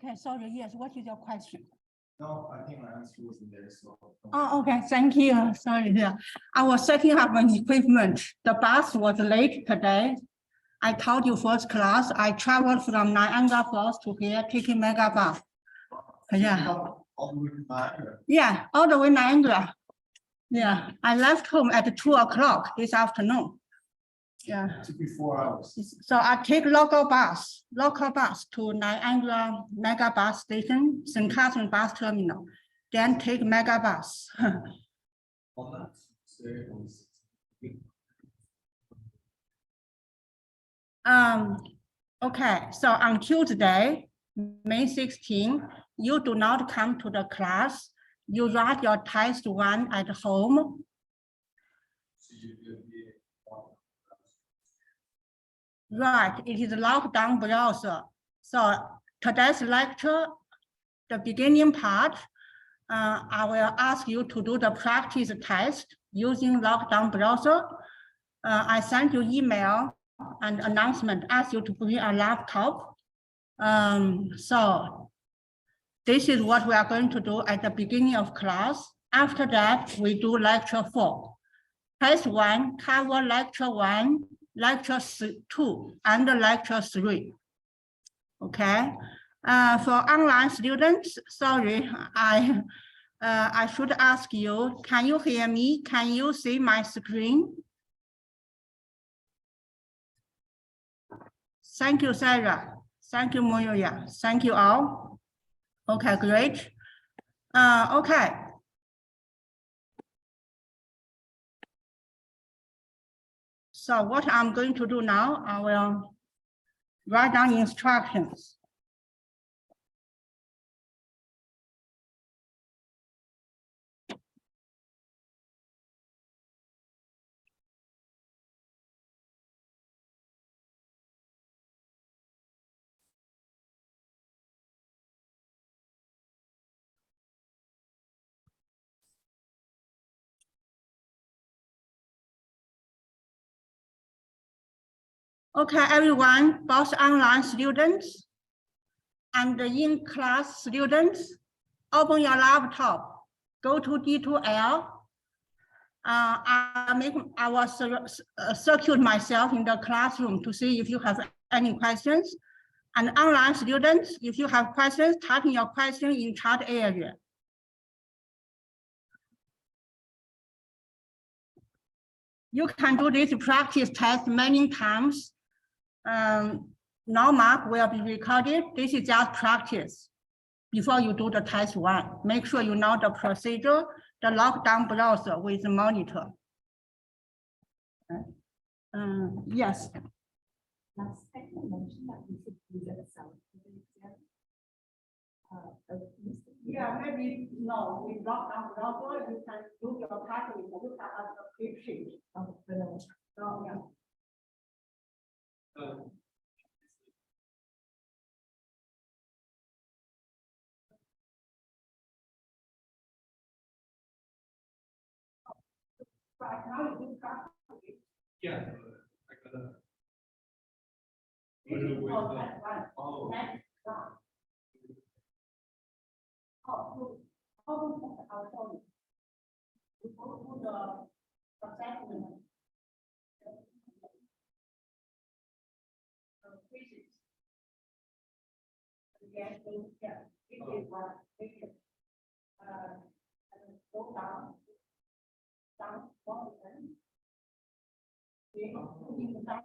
Okay, sorry, yes, what is your question? No, I think my answer wasn't there, so. Oh, okay, thank you, sorry, yeah. I was setting up an equipment. The bus was late today. I told you first class, I traveled from Niagara Falls to here, taking mega bus. Yeah, All the way to Niagara. yeah, all the way Niagara. Yeah, I left home at 2 o'clock this afternoon. Yeah. It took me 4 hours. So I take local bus to Niagara Mega Bus Station, St. Catherine Bus Terminal, then take Mega Bus. On that. Okay, so on Tuesday, May 16, you do not come to the class. You write your test 1 at home. Right, it is lockdown browser. So today's lecture, the beginning part, I will ask you to do the practice test using lockdown browser. I sent you email and announcement, ask you to bring a laptop. So this is what we are going to do at the beginning of class. After that, we do lecture 4. Test 1, cover lecture 1, lecture 2, and lecture 3. Okay. For online students, sorry, I should ask you, can you hear me? Can you see my screen? Thank you, Sarah. Thank you, Moya. Thank you all. Okay, great. Okay. So what I'm going to do now, I will write down instructions. Okay, everyone, both online students and in-class students, open your laptop, go to D2L. I will circuit myself in the classroom to see if you have any questions. And online students, if you have questions, type in your question in chat area. You can do this practice test many times. No mark will be recorded. This is just practice before you do the test 1. Make sure you know the procedure, the lockdown browser with the monitor. Yes. Last time you mentioned that we should use it as Yeah, maybe no, with lockdown browser, you can do your pattern, you look at the flip sheet. Oh, So, yeah. Right now you do practice. Yeah, I gotta. This is called test 1. Oh. Next round. Oh, I'll show you. We go to the assessment. Quizzes. Again, yeah, this is what we can, and go down, one, putting down.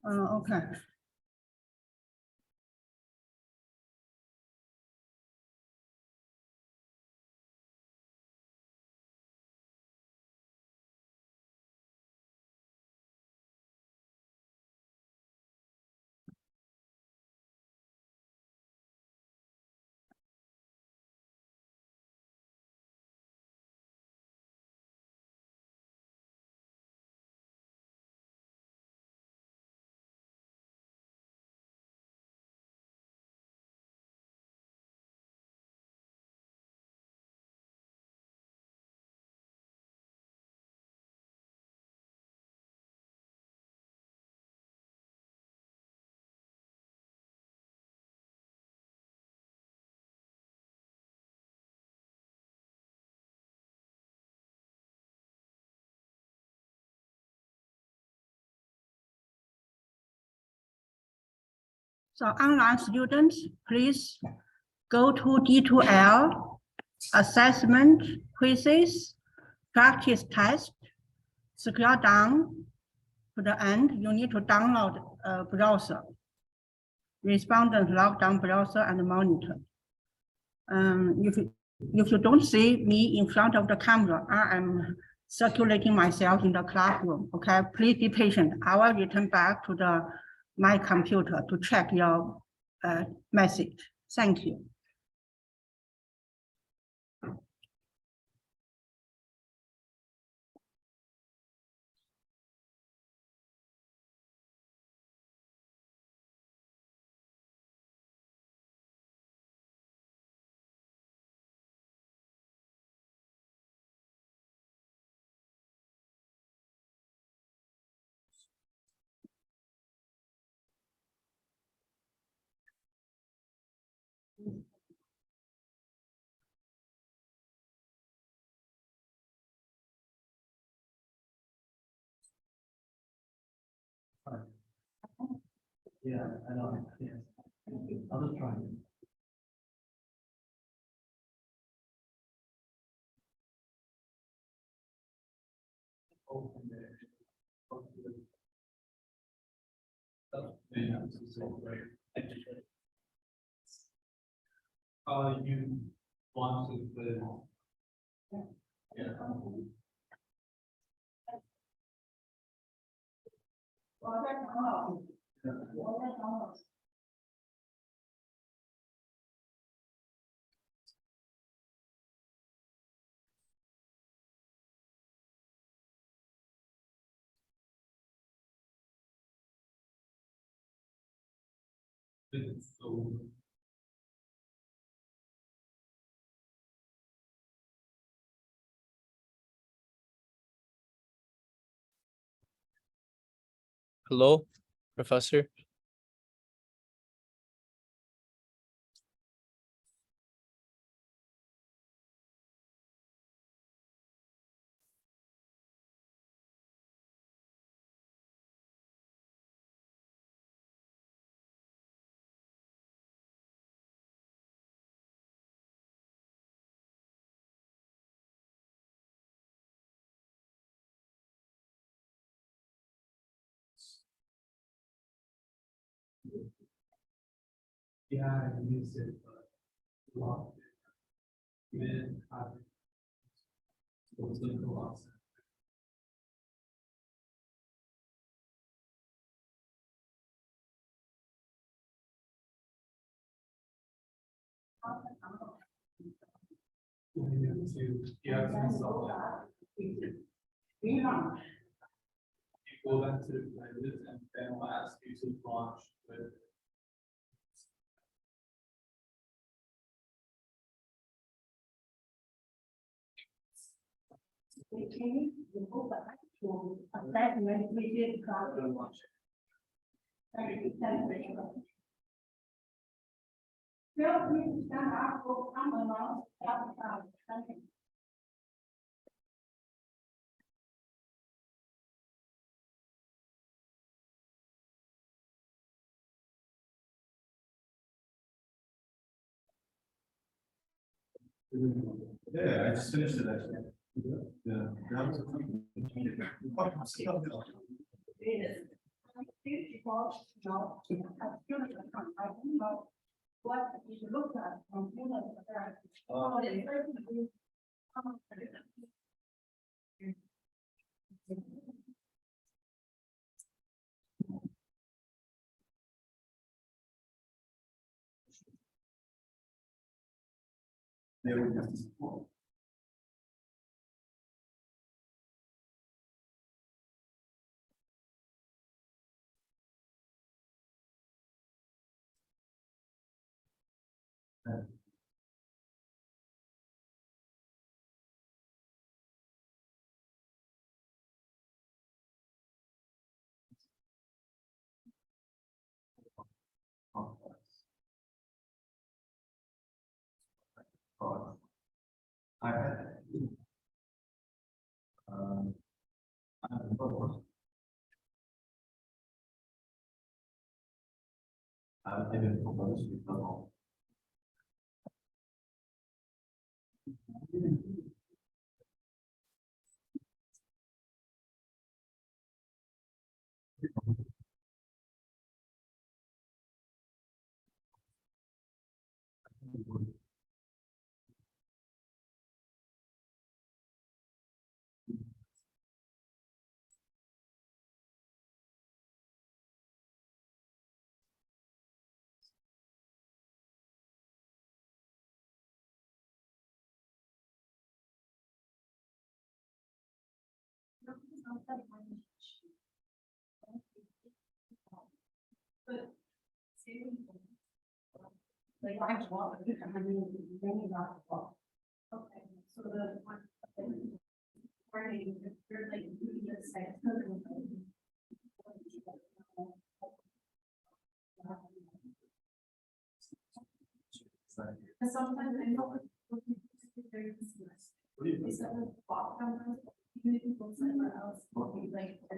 Okay. So online students, please go to D2L, assessment quizzes, practice test, scroll down to the end. You need to download a browser, respondent lockdown browser and monitor. If you don't see me in front of the camera, I am circulating myself in the classroom. Okay, please be patient. I will return back to my computer to check your message. Thank you. Yeah, I know, yeah. I'll just try. Open there. Yeah, this is so great. You want to put. Yeah. So. Hello, Professor. Yeah, I use it, but. Lot. Even. What's the loss? Yeah, you go back to the playlist and then I'll ask you to launch with. Okay, you go back to assessment visit class. Thank you. Feel free to stand up for come along. Thank you. Yeah, I just finished it actually. Yeah. That was a No, I don't know what you should look at from human perspective. I had. I don't know. I didn't propose to come. Like, I have one, I mean, many not well. Okay, so the one. Warning, if you're like, doing this site. Sometimes I know. Very business. It's like a walk sometimes, even if you go somewhere else, will be like. I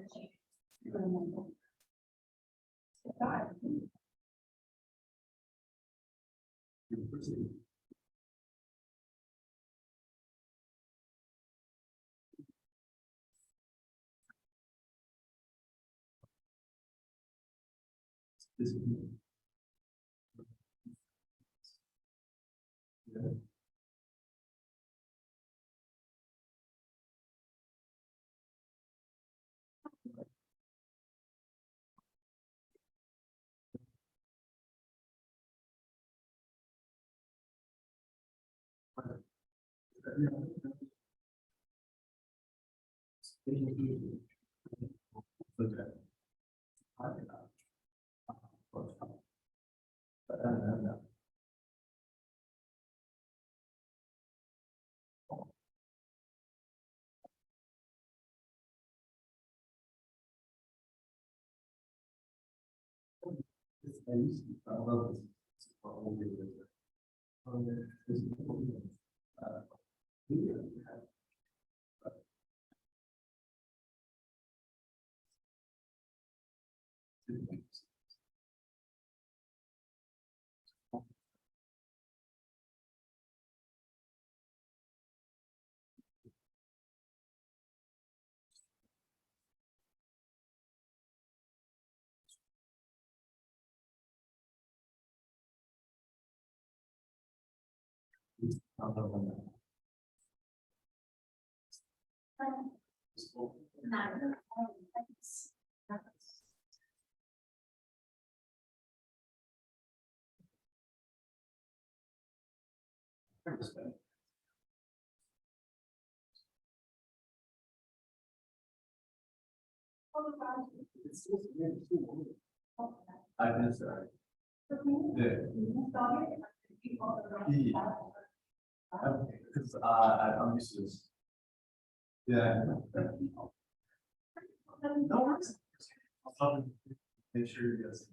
think so. Because I'm used to this. Yeah. No worries. I'll probably make sure you guys.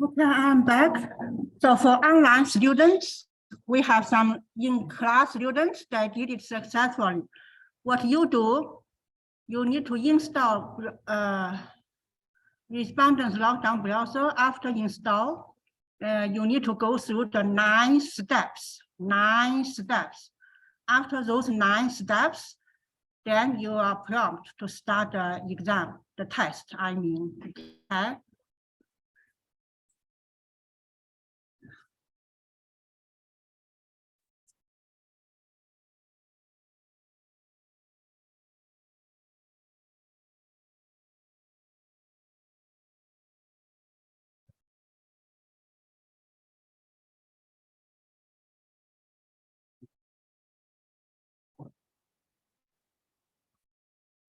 Okay, I'm back. So for online students, we have some in-class students that did it successfully. What you do, you need to install Respondents Lockdown Browser. After install, you need to go through the 9 steps. 9 steps. After those 9 steps, then you are prompt to start the exam, the test, I mean. Okay.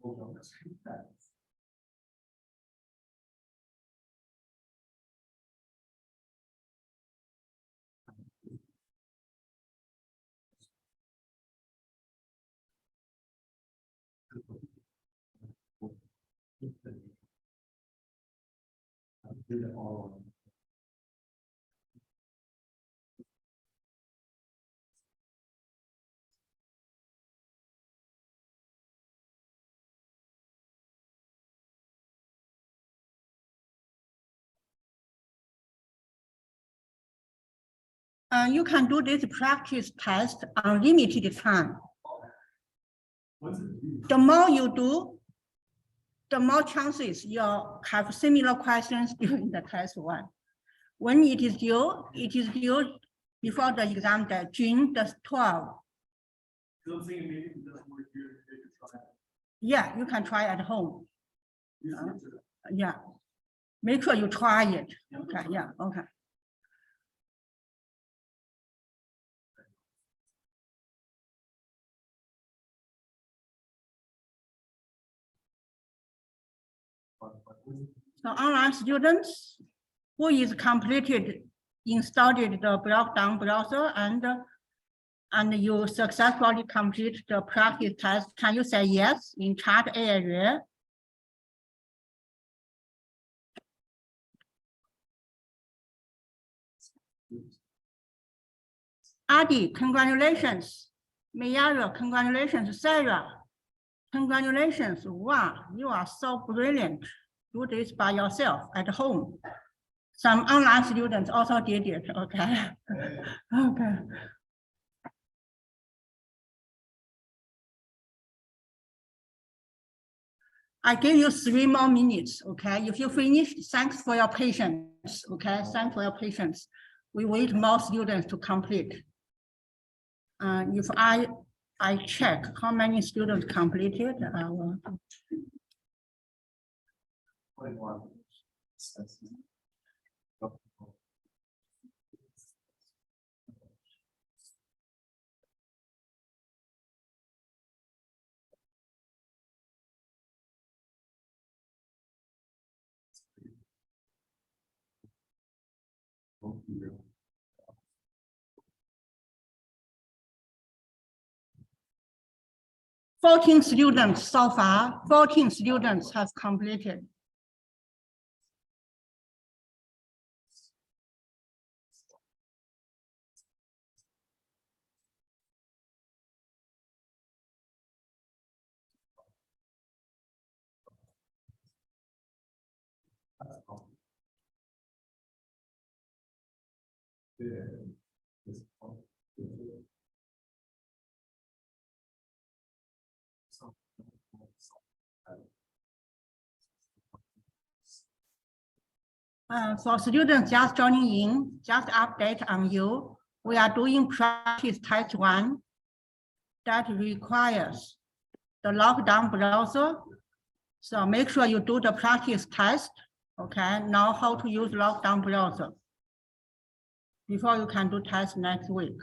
Hold on, let's keep that. Do it all. You can do this practice test unlimited time. What's it? The more you do, the more chances you'll have similar questions during the test one. When it is due before the exam date, June the 12th. I'm saying maybe it doesn't work here, they could try. Yeah, you can try at home. Use it to- Yeah. Make sure you try it. Okay, yeah, okay. So online students who is completed, installed the Lockdown Browser and you successfully complete the practice test, can you say yes in chat area? Adi, congratulations. Mayara, congratulations. Sarah, congratulations. Wow, you are so brilliant. Do this by yourself at home. Some online students also did it, okay? Okay. I give you 3 more minutes, okay? If you finish, thanks for your patience, okay? Thanks for your patience. We wait more students to complete. If I check how many students completed, I will. 21. Fourteen students so far, 14 students have completed. For students just joining in, just update on you. We are doing practice test 1 that requires the Lockdown Browser. So make sure you do the practice test. Okay, now how to use Lockdown Browser before you can do test next week.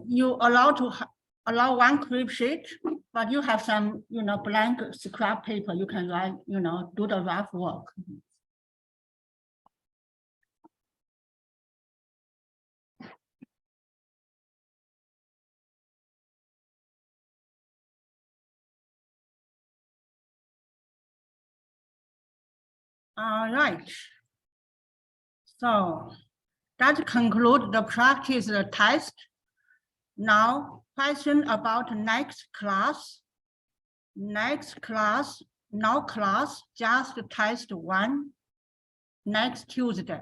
You allow one clip sheet, but you have some, blank scrap paper. You can write, do the rough work. All right. So that concludes the practice test. Now, question about next class. Next class, no class, just test 1 next Tuesday.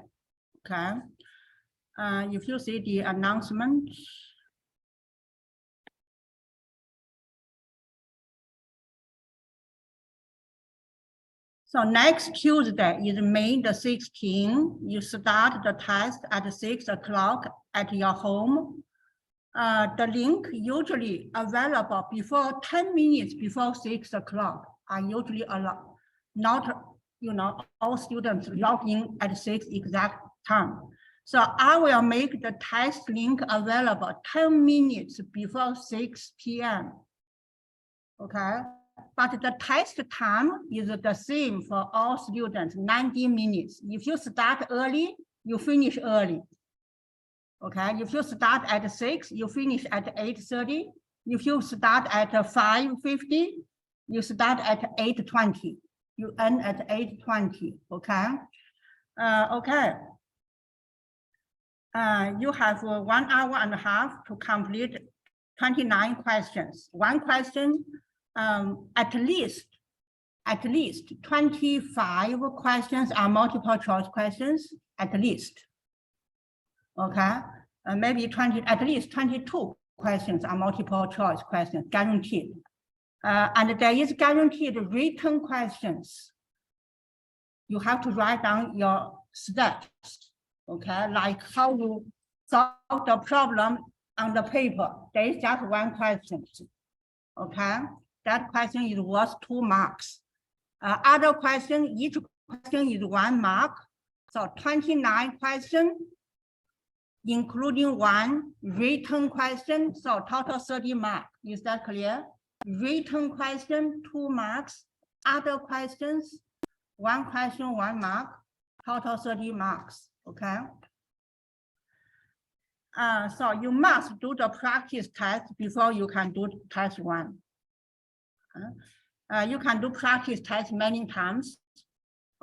Okay. If you see the announcement. So next Tuesday is May the 16th. You start the test at 6 o'clock at your home. The link usually available before 10 minutes before 6 o'clock. I usually allow not, all students log in at 6 exact time. So I will make the test link available 10 minutes before 6 p.m. Okay. But the test time is the same for all students, 90 minutes. If you start early, you finish early. Okay, if you start at 6, you finish at 8:30. If you start at 5:50, you start at 8:20. You end at 8:20. Okay. Okay. You have 1 hour and a half to complete 29 questions. One question, at least 25 questions are multiple choice questions, at least. Okay, maybe at least 22 questions are multiple choice questions, guaranteed. And there is guaranteed written questions. You have to write down your steps, okay, like how you solve the problem on the paper. There is just one question, okay? That question is worth 2 marks. Other question, each question is 1 mark. So 29 questions, including 1 written question, so total 30 marks. Is that clear? Written question, 2 marks. Other questions, 1 question, 1 mark, total 30 marks, okay? So you must do the practice test before you can do test 1. You can do practice test many times,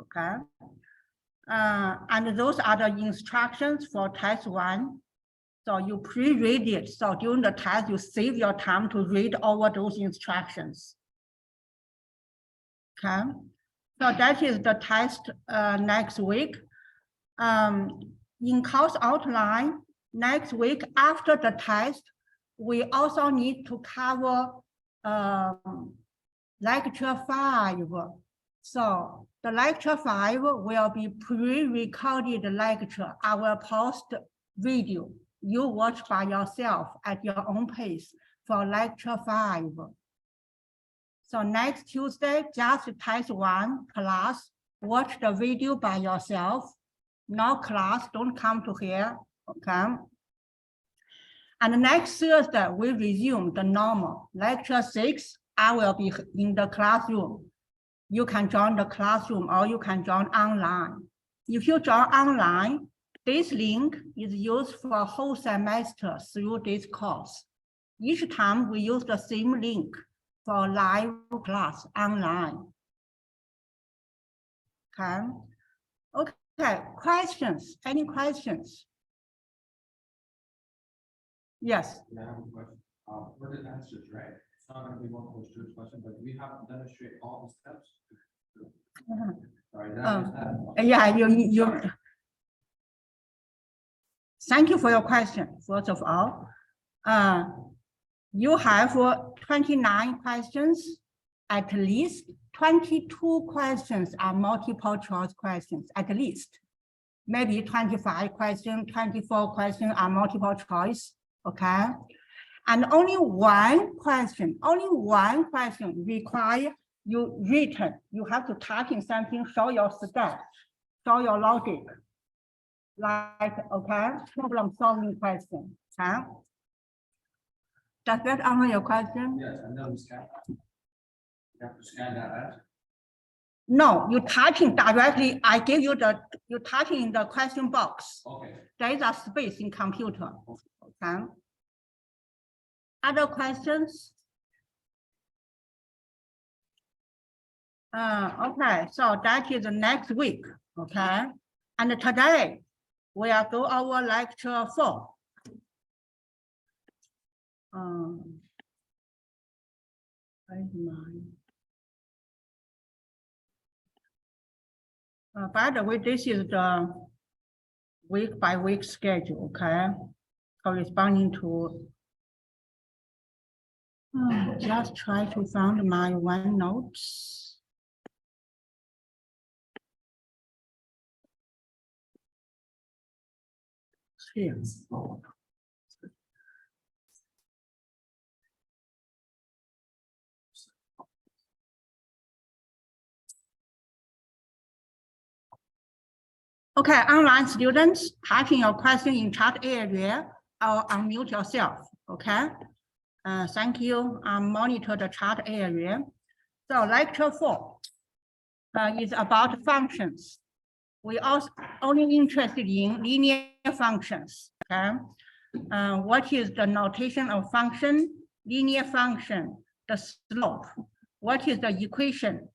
okay? And those are the instructions for test 1. So you pre-read it. So during the test, you save your time to read over those instructions. Okay. So that is the test next week. In course outline, next week after the test, we also need to cover lecture 5. So the lecture 5 will be pre-recorded lecture. I will post video. You watch by yourself at your own pace for lecture 5. So next Tuesday, just test 1 class, watch the video by yourself. No class, don't come to here, okay? And next Thursday, we resume the normal. Lecture 6, I will be in the classroom. You can join the classroom or you can join online. If you join online, this link is used for whole semester through this course. Each time we use the same link for live class online. Okay. Okay, questions? Any questions? Yes. Yeah, I have a question. For the answers, right? It's not going to be multiple choice question, but we have to demonstrate all the steps. Sorry, did I understand? Yeah, you. Thank you for your question. First of all, you have 29 questions, at least 22 questions are multiple choice questions, at least. Maybe 25 questions, 24 questions are multiple choice, okay? And only one question require you written. You have to type in something, show your steps, show your logic. like, okay, problem solving question, huh? Does that answer your question? Yes, and then we scan that. You have to scan that as. No, you typing directly, I give you you typing in the question box. Okay. There is a space in computer, okay? Other questions? Okay, so that is next week, okay? And today, we are go over lecture 4. Where's mine? By the way, this is the week by week schedule, okay? Corresponding to. Just try to find my OneNotes. Here. Okay, online students, typing your question in chat area or unmute yourself, okay? Thank you. Monitor the chat area. So lecture 4 is about functions. We also only interested in linear functions, okay? What is the notation of function, linear function, the slope? What is the equation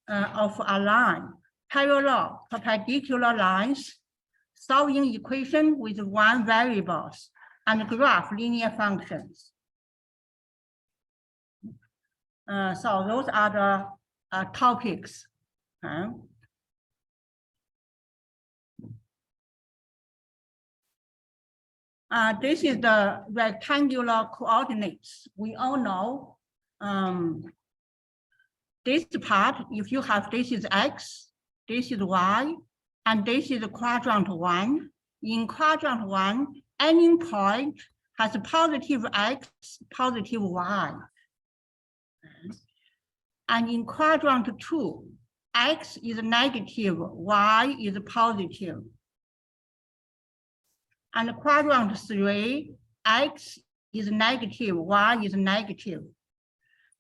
of a line? Parallel, perpendicular lines, solving equation with one variables, and graph linear functions. So those are the topics. This is the rectangular coordinates. We all know this part, if you have this is x, this is y, and this is quadrant 1. In quadrant 1, any point has a positive x, positive y. And in quadrant 2, x is negative, y is positive. And quadrant 3, x is negative, y is negative.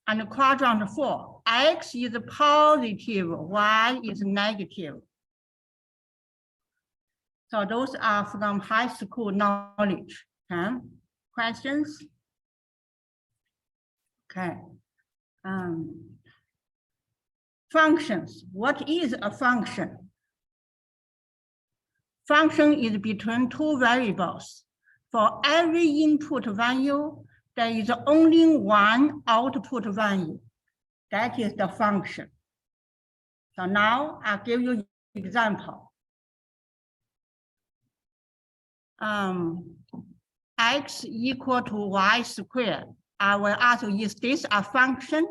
And quadrant 4, x is positive, y is negative. So those are from high school knowledge. Questions? Okay. Functions. What is a function? Function is between two variables. For every input value, there is only one output value. That is the function. So now I'll give you an example. X equal to y squared. I will ask you, is this a function?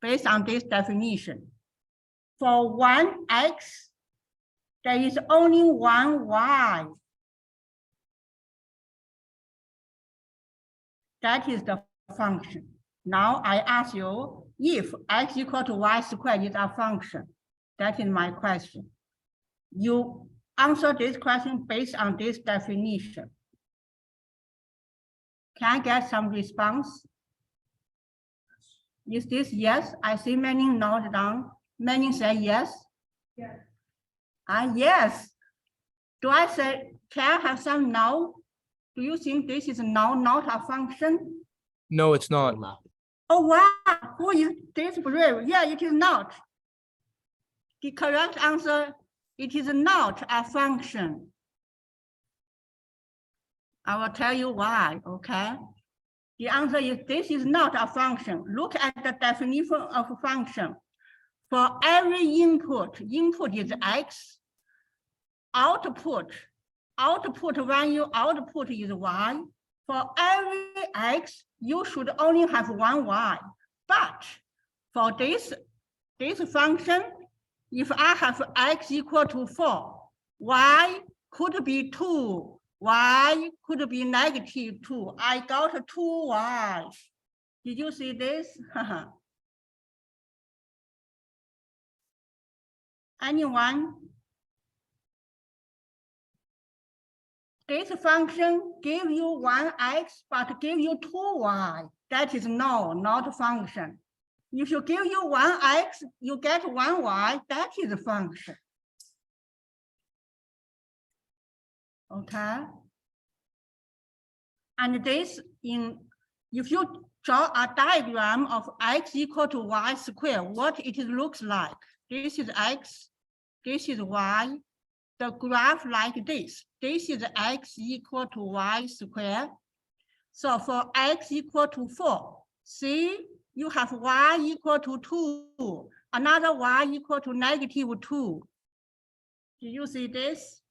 Based on this definition. For one x, there is only one y. That is the function. Now I ask you, if x equal to y squared is a function, that is my question. You answer this question based on this definition. Can I get some response? Is this yes? I see many note down. Many say yes. Yes. Yes. Do I say, can I have some no? Do you think this is no, not a function? No, it's not. Oh, wow. Who is this brave? Yeah, it is not. The correct answer, it is not a function. I will tell you why, okay? The answer is this is not a function. Look at the definition of a function. For every input is x, output value, output is y. For every x, you should only have one y. But for this function, if I have x equal to 4, y could be 2, y could be negative 2. I got 2y. Did you see this? Anyone? This function give you 1x, but give you 2y. That is no, not a function. If you give you 1x, you get 1y, that is a function. Okay. And this if you draw a diagram of x equal to y squared, what it looks like. This is x, this is y. The graph like this. This is x equal to y squared. So for x equal to 4, see, you have y equal to 2, another y equal to -2. Do you see this?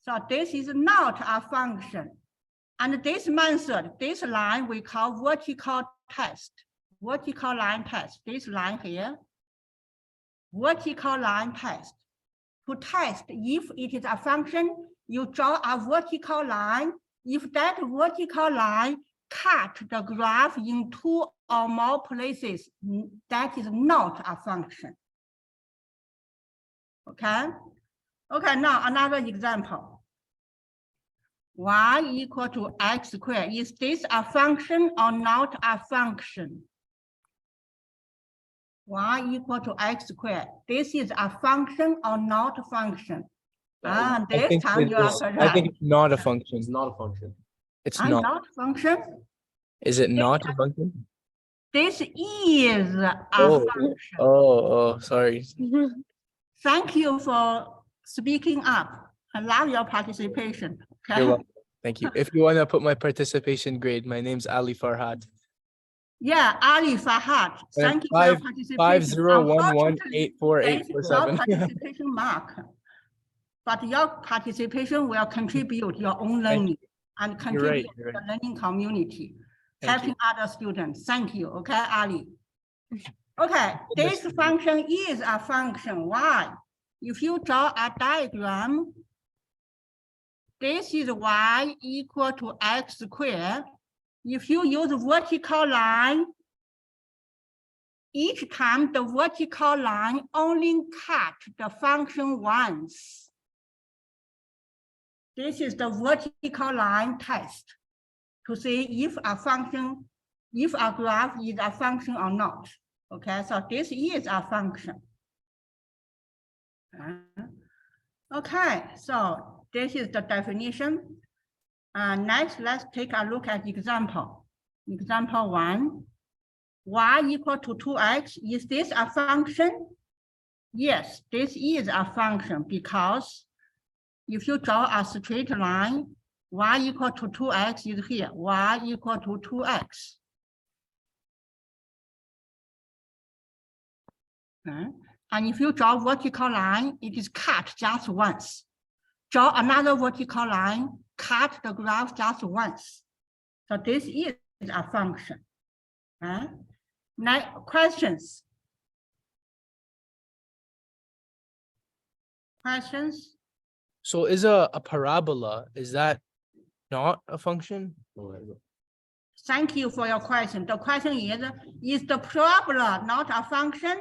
So this is not a function. And this method, this line we call vertical test, vertical line test, this line here, vertical line test. To test if it is a function, you draw a vertical line. If that vertical line cut the graph in 2 or more places, that is not a function. Okay? Okay, now another example. Y equal to x squared. Is this a function or not a function? Y equal to x squared. This is a function or not a function? I This think time you are I think correct. it's not a function. It's not a function. It's I'm not. not function. Is it not a function? This is a Oh, function. oh, sorry. Thank you for speaking up. I love your participation. Okay? You're welcome. Thank you. If you want to put my participation grade, my name's Ali Farhad. Yeah, Ali Fahad. Thank you for your participation. 5011848847. Your participation mark. But your participation will contribute your own learning and contribute you're to the learning community, Thank helping other students. Thank you. Okay, Ali. Okay, this function is a function. Why? If you draw a diagram, this is y equal to x squared. If you use vertical line, each time the vertical line only cut the function once. This is the vertical line test to see if a function, if a graph is a function or not. Okay, so this is a function. Okay, so this is the definition. Next, let's take a look at example. Example 1, y equal to 2x. Is this a function? Yes, this is a function because if you draw a straight line, y equal to 2x is here, y equal to 2x. Okay. And if you draw vertical line, it is cut just once. Draw another vertical line, cut the graph just once. So this is a function. Now, questions? Questions? So is a parabola, is that not a function? Thank you for your question. The question is the parabola not a function?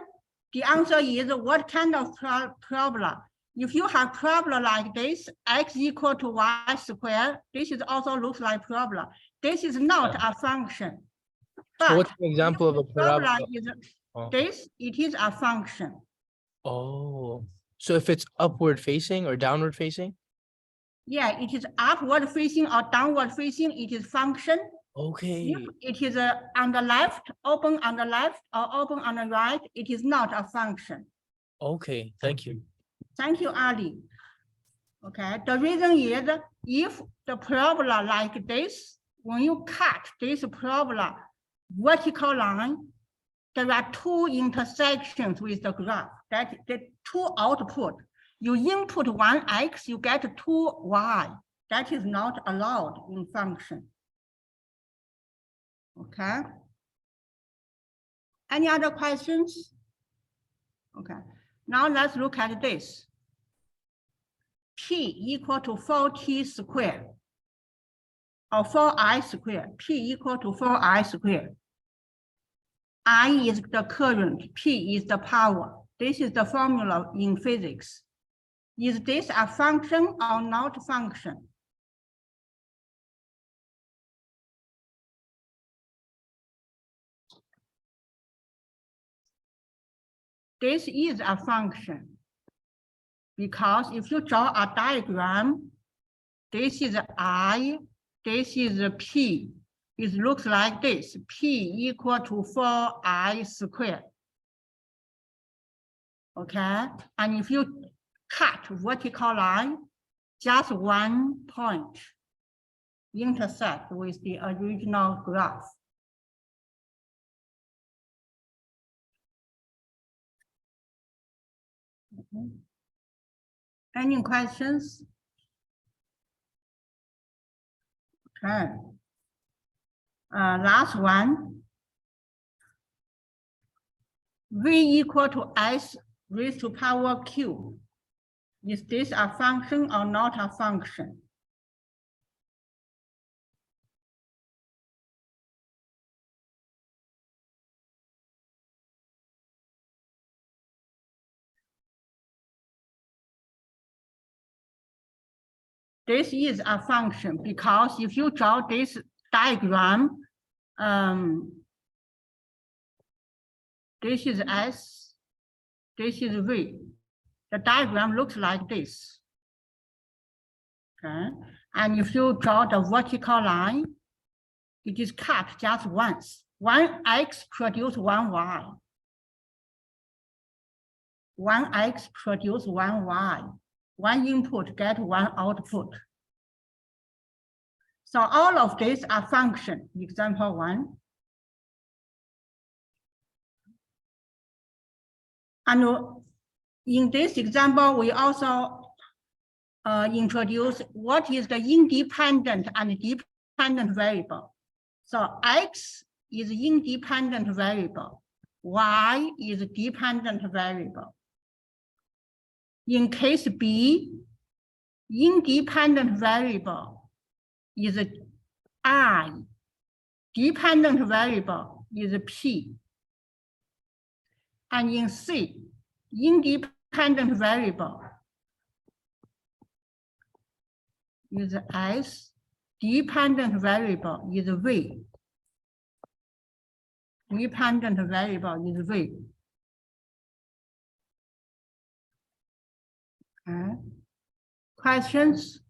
The answer is what kind of parabola? If you have parabola like this, x equal to y squared, this is also looks like parabola. This is not a function. So what's But an example of a parabola? is Oh. this, it is a function. Oh, so if it's upward facing or downward facing? Yeah, it is upward facing or downward facing, it is function. Okay, If it is on the left, open on the left or open on the right, it is not a function. okay, thank you. Thank you, Ali. Okay, the reason is if the parabola like this, when you cut this parabola vertical line, there are two intersections with the graph. That the two output. You input 1x, you get 2y. That is not allowed in function. Okay. Any other questions? Okay. Now let's look at this. P equal to 4t squared or 4i squared. P equal to 4i squared. I is the current, P is the power. This is the formula in physics. Is this a function or not function? This is a function because if you draw a diagram, this is I, this is P. It looks like this, P equal to 4I squared. Okay, and if you cut vertical line, just 1 point intersect with the original graph. Okay. Any questions? Okay. Last one. V equal to S raised to power Q. Is this a function or not a function? This is a function because if you draw this diagram, this is S, this is V. The diagram looks like this. Okay, and if you draw the vertical line, it is cut just once. One X produce one Y. One X produce one Y. One input get one output. So all of these are function. Example 1. And in this example, we also introduce what is the independent and dependent variable. So X is independent variable, Y is dependent variable. In case B, independent variable is I, dependent variable is P. And in C, independent variable is S, dependent variable is V. Dependent variable is V. Okay. Questions?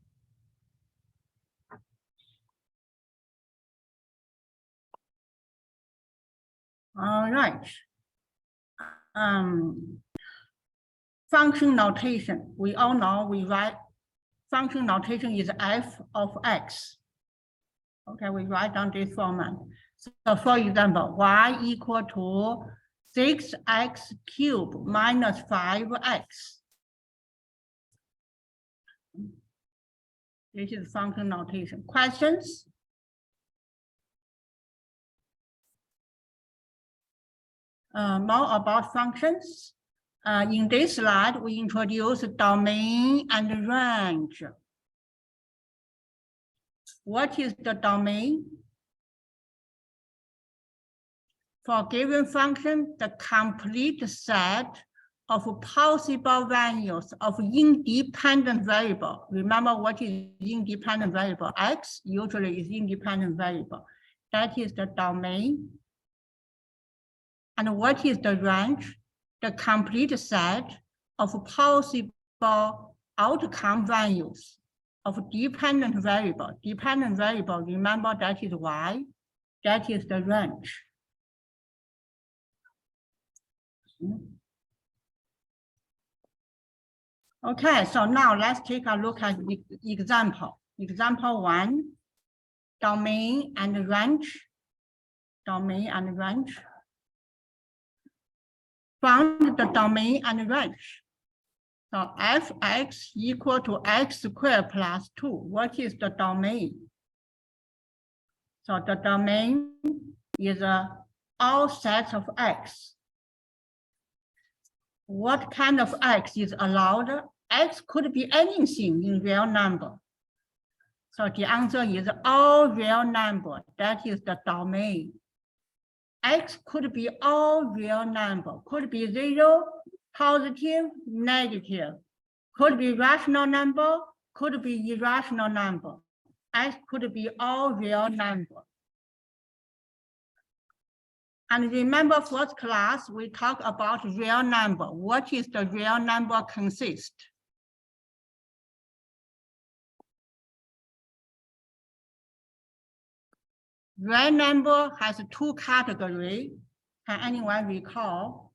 All right. Function notation. We all know we write function notation is f of x. Okay, we write down this format. So for example, y equal to 6x cubed minus 5x. This is function notation. Questions? More about functions. In this slide, we introduce domain and range. What is the domain? For given function, the complete set of possible values of independent variable. Remember what is independent variable? X usually is independent variable. That is the domain. And what is the range? The complete set of possible outcome values of dependent variable. Dependent variable, remember that is Y. That is the range. Okay, so now let's take a look at the example. Example 1, domain and range. Domain and range. Found the domain and range. So fx equal to x squared plus 2. What is the domain? So the domain is all sets of x. What kind of x is allowed? X could be anything in real number. So the answer is all real number. That is the domain. X could be all real number, could be 0, positive, negative, could be rational number, could be irrational number, X could be all real number. And remember first class, we talk about real number. What is the real number consist? Real number has two categories. Can anyone recall?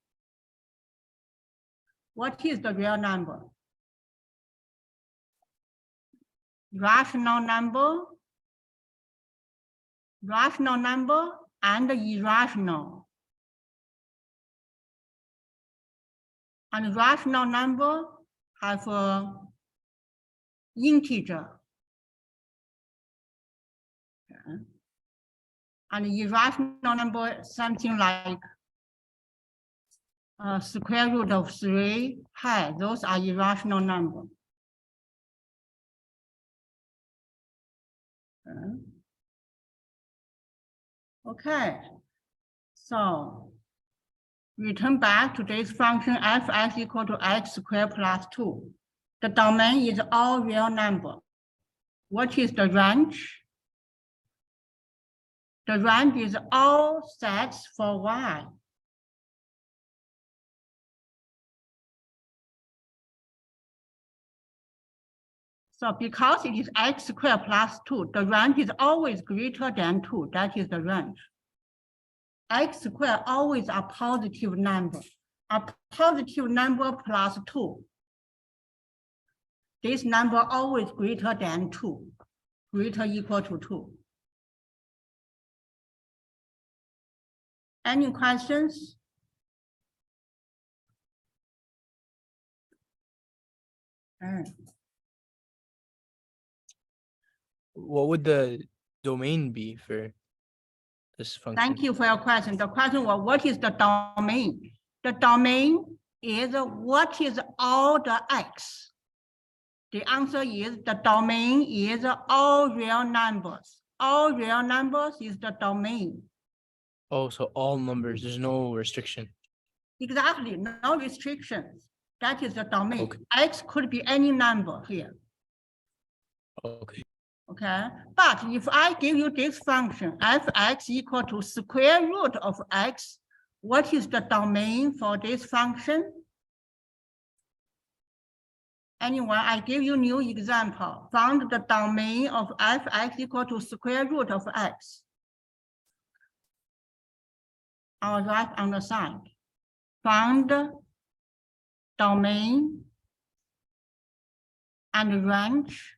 What is the real number? Rational number, and irrational. And rational number have a integer. Okay. And irrational number, something like square root of 3, pi, those are irrational numbers. Okay, so return back to this function f(x) equal to x squared plus 2. The domain is all real number. What is the range? The range is all sets for y. So because it is x squared plus 2, the range is always greater than 2. That is the range. X squared always a positive number. A positive number plus 2. This number always greater than 2, greater equal to 2. Any questions? What would the domain be for this function? Thank you for your question. The question was, what is the domain? The domain is what is all the x? The answer is the domain is all real numbers. All real numbers is the domain. Oh, so all numbers, there's no restriction. Exactly, no restrictions. That is the domain. Okay. X could be any number here. Okay. Okay, but if I give you this function, f(x) equal to square root of x, what is the domain for this function? Anyone, I give you new example. Find the domain of f(x) equal to square root of x. I'll write on the side. Find domain and range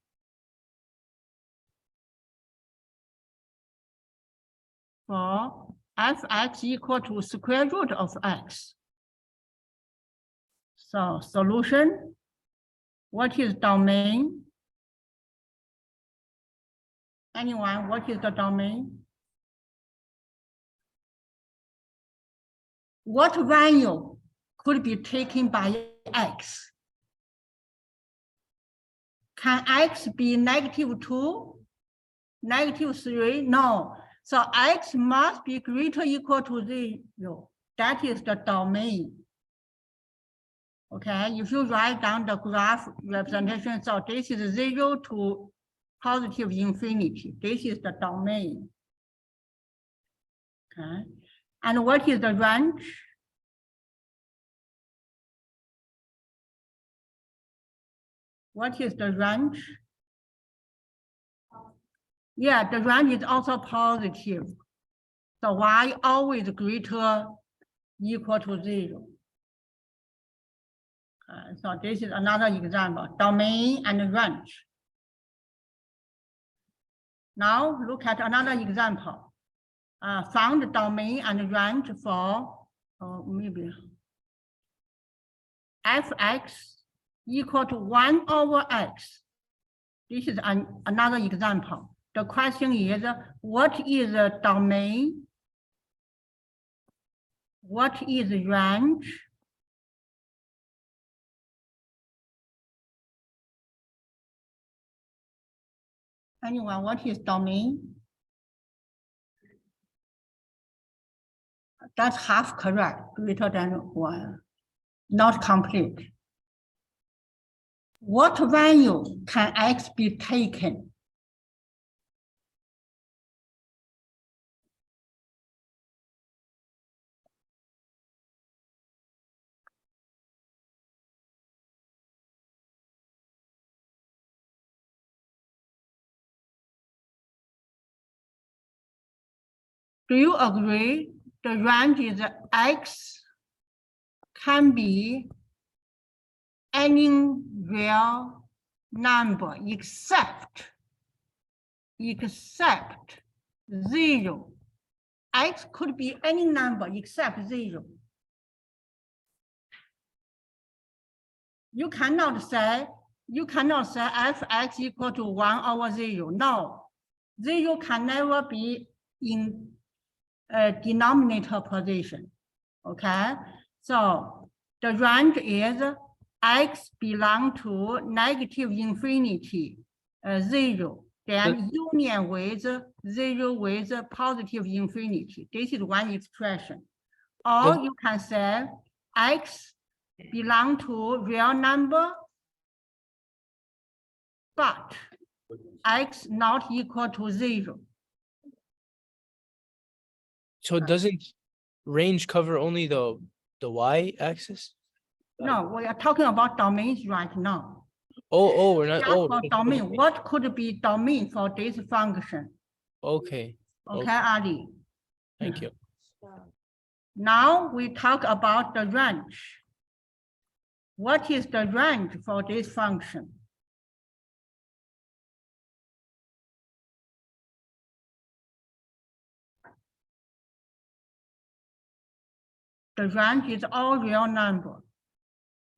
for f(x) equal to square root of x. So solution, what is domain? Anyone, what is the domain? What value could be taken by x? Can x be -2, -3? No. So x must be greater or equal to 0. That is the domain. Okay, if you write down the graph representation, so this is 0 to positive infinity. This is the domain. Okay, and what is the range? What is the range? Yeah, the range is also positive. So y always greater equal to 0. So this is another example, domain and range. Now look at another example. Find the domain and range for maybe f(x) equal to 1 over x. This is another example. The question is, what is the domain? What is the range? Anyone, what is domain? That's half correct, greater than 1. not complete. What value can X be taken? Do you agree the range is X can be any real number except 0. X could be any number except 0. You cannot say fx equal to 1 over 0. No, 0 can never be in a denominator position. Okay, so the range is X belong to negative infinity 0, then union with 0 with positive infinity. This is one expression. Or you can say X belong to real number, but X not equal to 0. So doesn't range cover only the y axis? No, we are talking about domains right now. Oh, we're not. Just Oh, for domain, what could be domain for this function? okay. Okay, Ali. Thank you. Now we talk about the range. What is the range for this function? The range is all real number.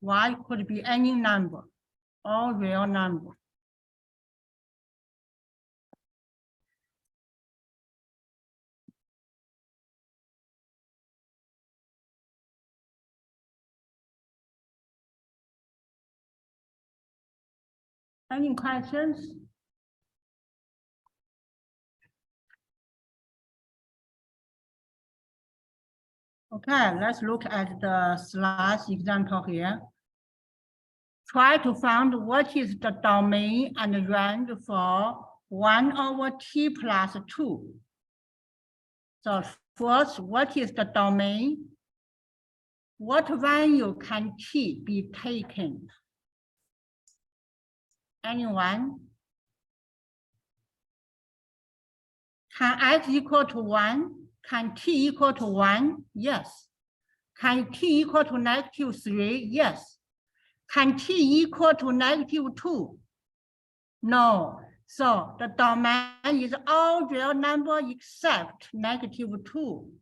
Y could be any number, all real number. Any questions? Okay, let's look at the slides example here. Try to find what is the domain and range for 1 over t plus 2. So first, what is the domain? What value can t be taken? Anyone? Can x equal to 1? Can t equal to 1? Yes. Can t equal to negative 3? Yes. Can t equal to negative 2? No. So the domain is all real number except negative 2.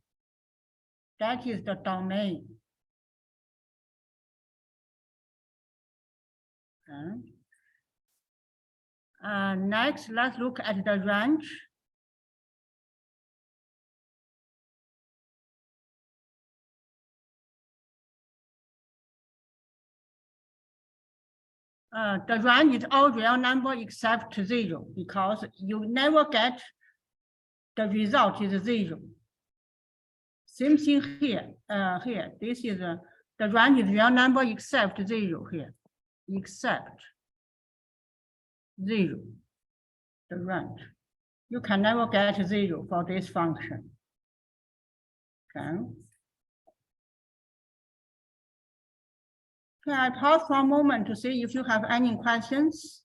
That is the domain. Okay. Next, let's look at the range. The range is all real number except 0 because you never get the result is 0. Same thing here. Here, this is the range is real number except 0 here, except 0. The range. You can never get 0 for this function. Okay. Okay, I pause for a moment to see if you have any questions.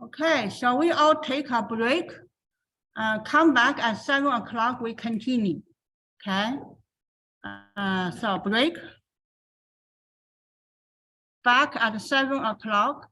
Okay, shall we all take a break? Come back at 7 o'clock, we continue. Okay. So break. Back at 7 o'clock.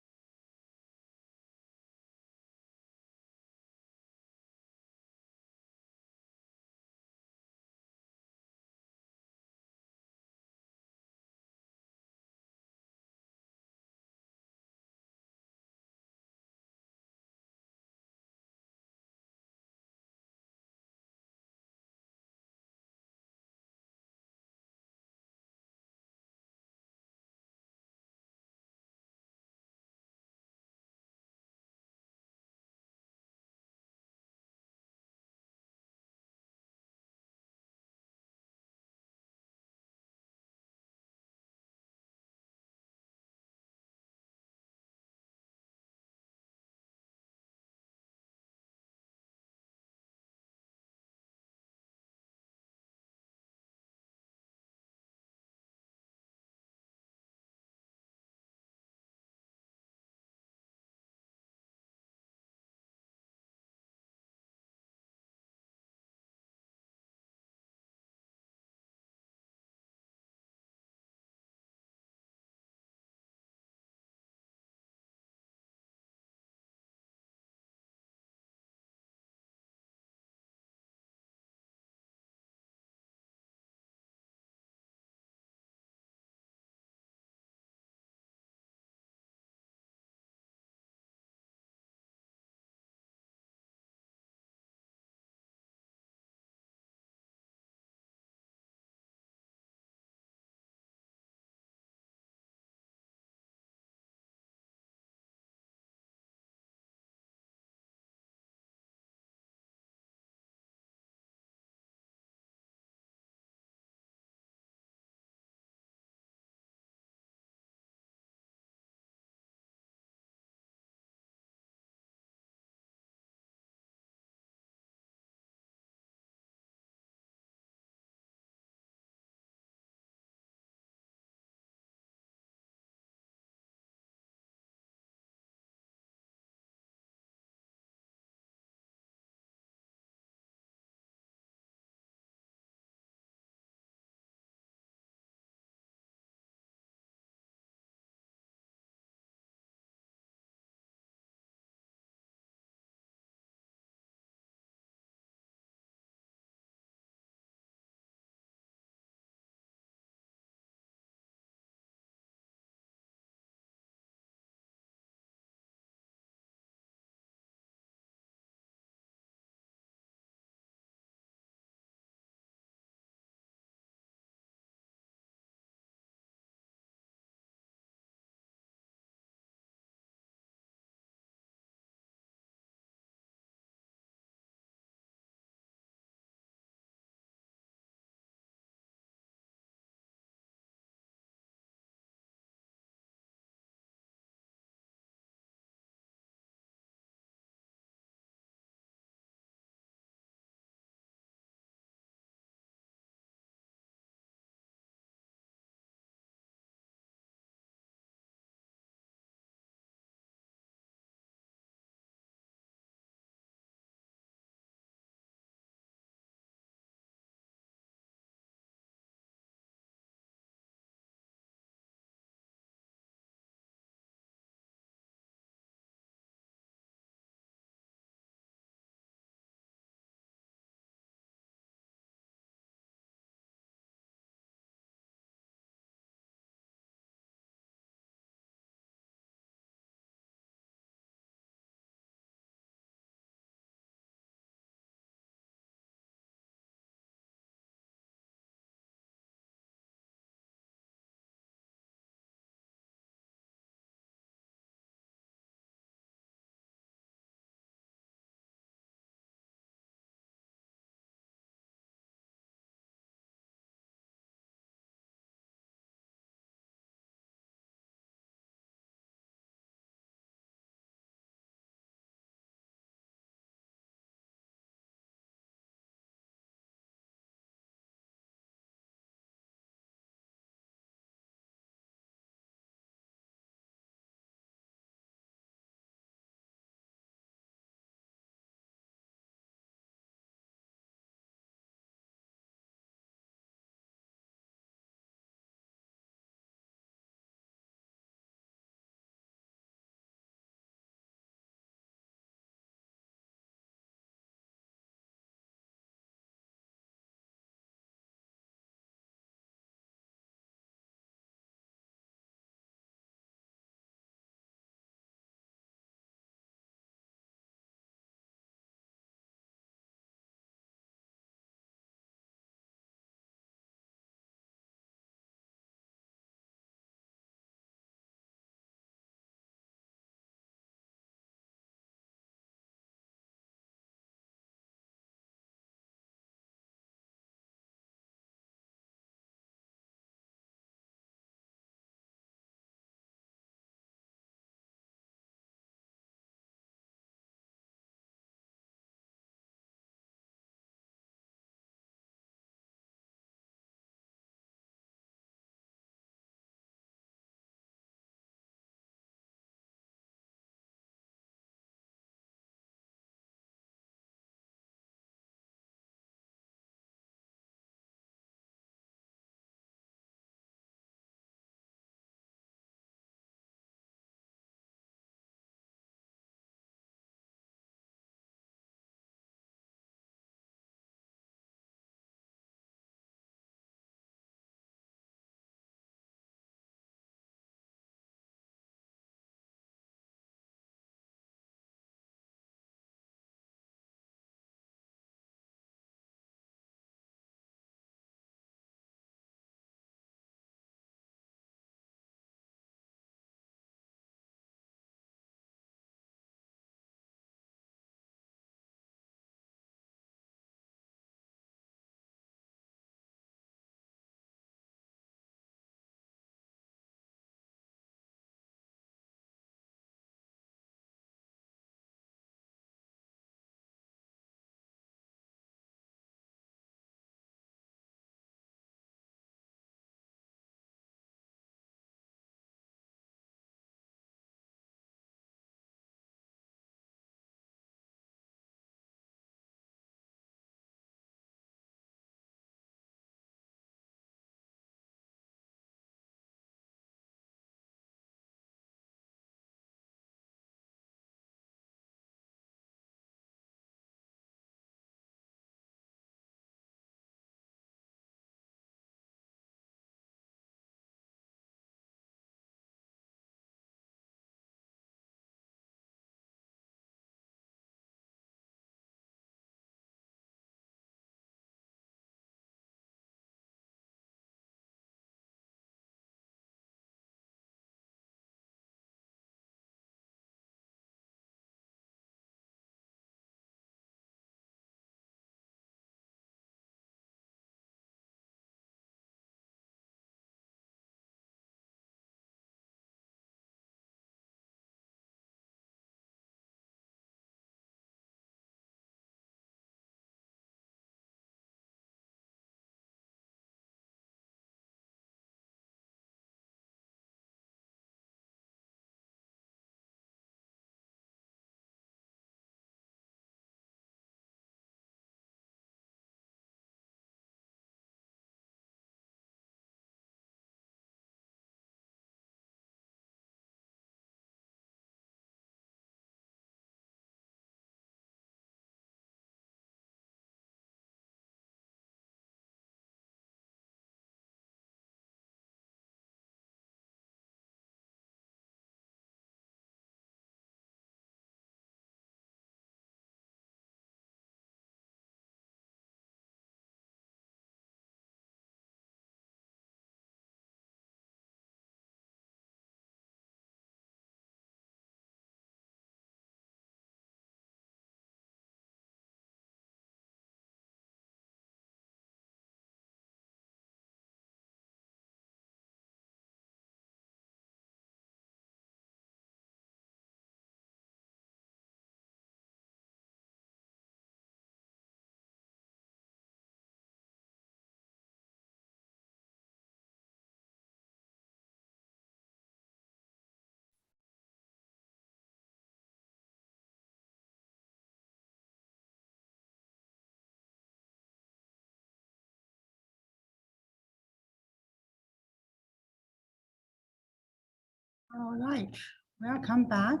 All right, welcome back.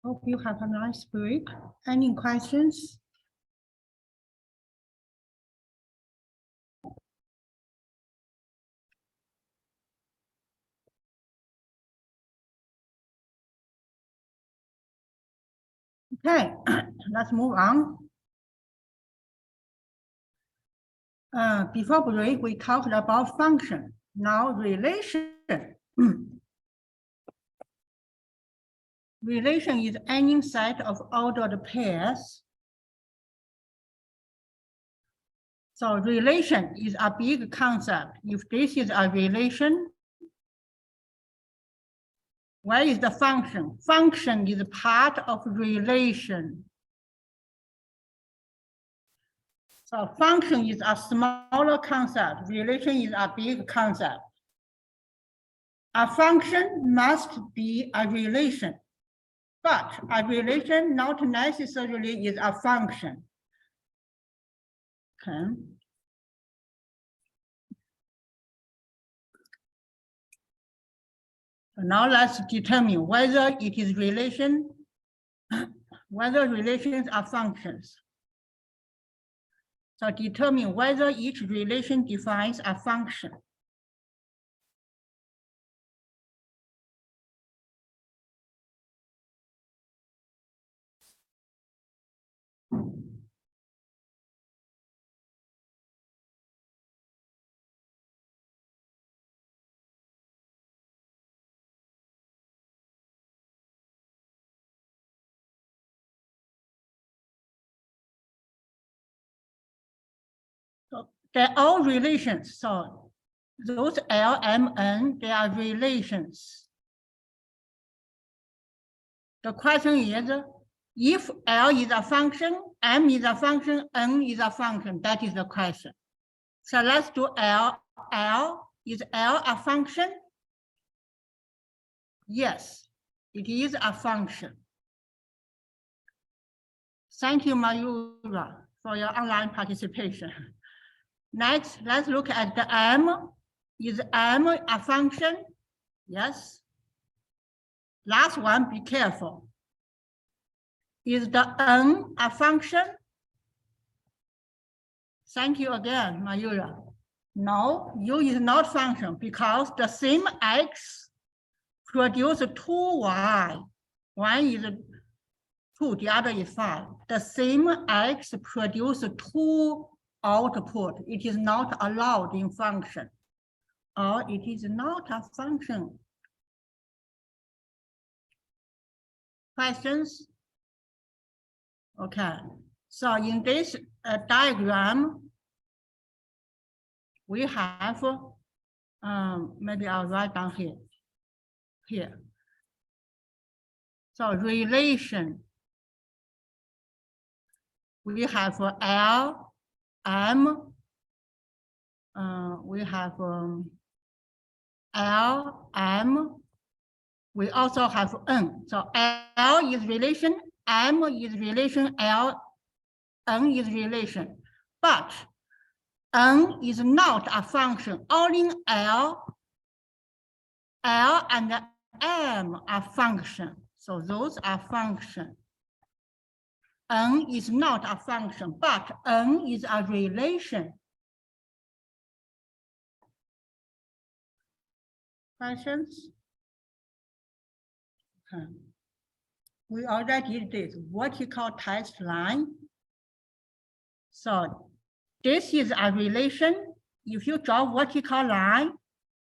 Hope you have a nice break. Any questions? Okay, let's move on. Before break, we talked about function. Now relation. Relation is any set of ordered pairs. So relation is a big concept. If this is a relation, where is the function? Function is part of relation. So function is a smaller concept. Relation is a big concept. A function must be a relation, but a relation not necessarily is a function. Okay. So now let's determine whether it is relation, whether relations are functions. So determine whether each relation defines a function. So they're all relations. So those L, M, N, they are relations. The question is, if L is a function, M is a function, N is a function, that is the question. So let's do L. L, is L a function? Yes, it is a function. Thank you, Mayura, for your online participation. Next, let's look at the M. Is M a function? Yes. Last one, be careful. Is the N a function? Thank you again, Mayura. No, U is not function because the same X produce 2Y. One is 2, the other is 5. The same X produce 2 output. It is not allowed in function, or it is not a function. Questions? Okay, so in this diagram, we have, maybe I'll write down here. So relation, we have L, M, we have L, M, we also have N. So L is relation, M is relation, L, N is relation, but N is not a function. Only L and M are function. So those are function. N is not a function, but N is a relation. Questions? Okay. We already did this vertical test line. So this is a relation. If you draw vertical line,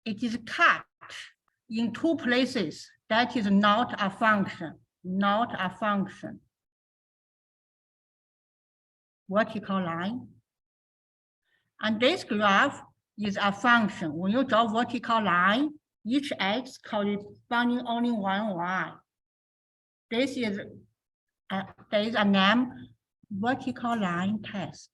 it is cut in 2 places. That is not a function, not a function. Vertical line. And this graph is a function. When you draw vertical line, each X corresponding only 1 Y. This is there is a name, vertical line test.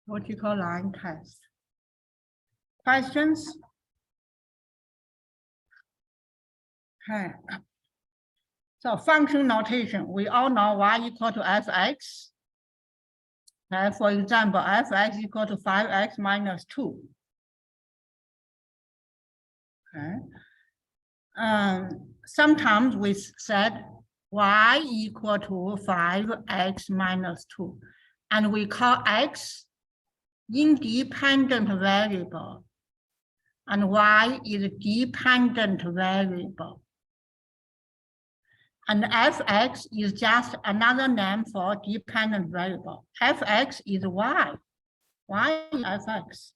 Vertical line test. Questions? Okay. So function notation, we all know Y equal to Fx. For example, Fx equal to 5x minus 2. Okay. Sometimes we said y equal to 5x minus 2, and we call x independent variable, and y is dependent variable. And fx is just another name for dependent variable. Fx is y. Y is fx.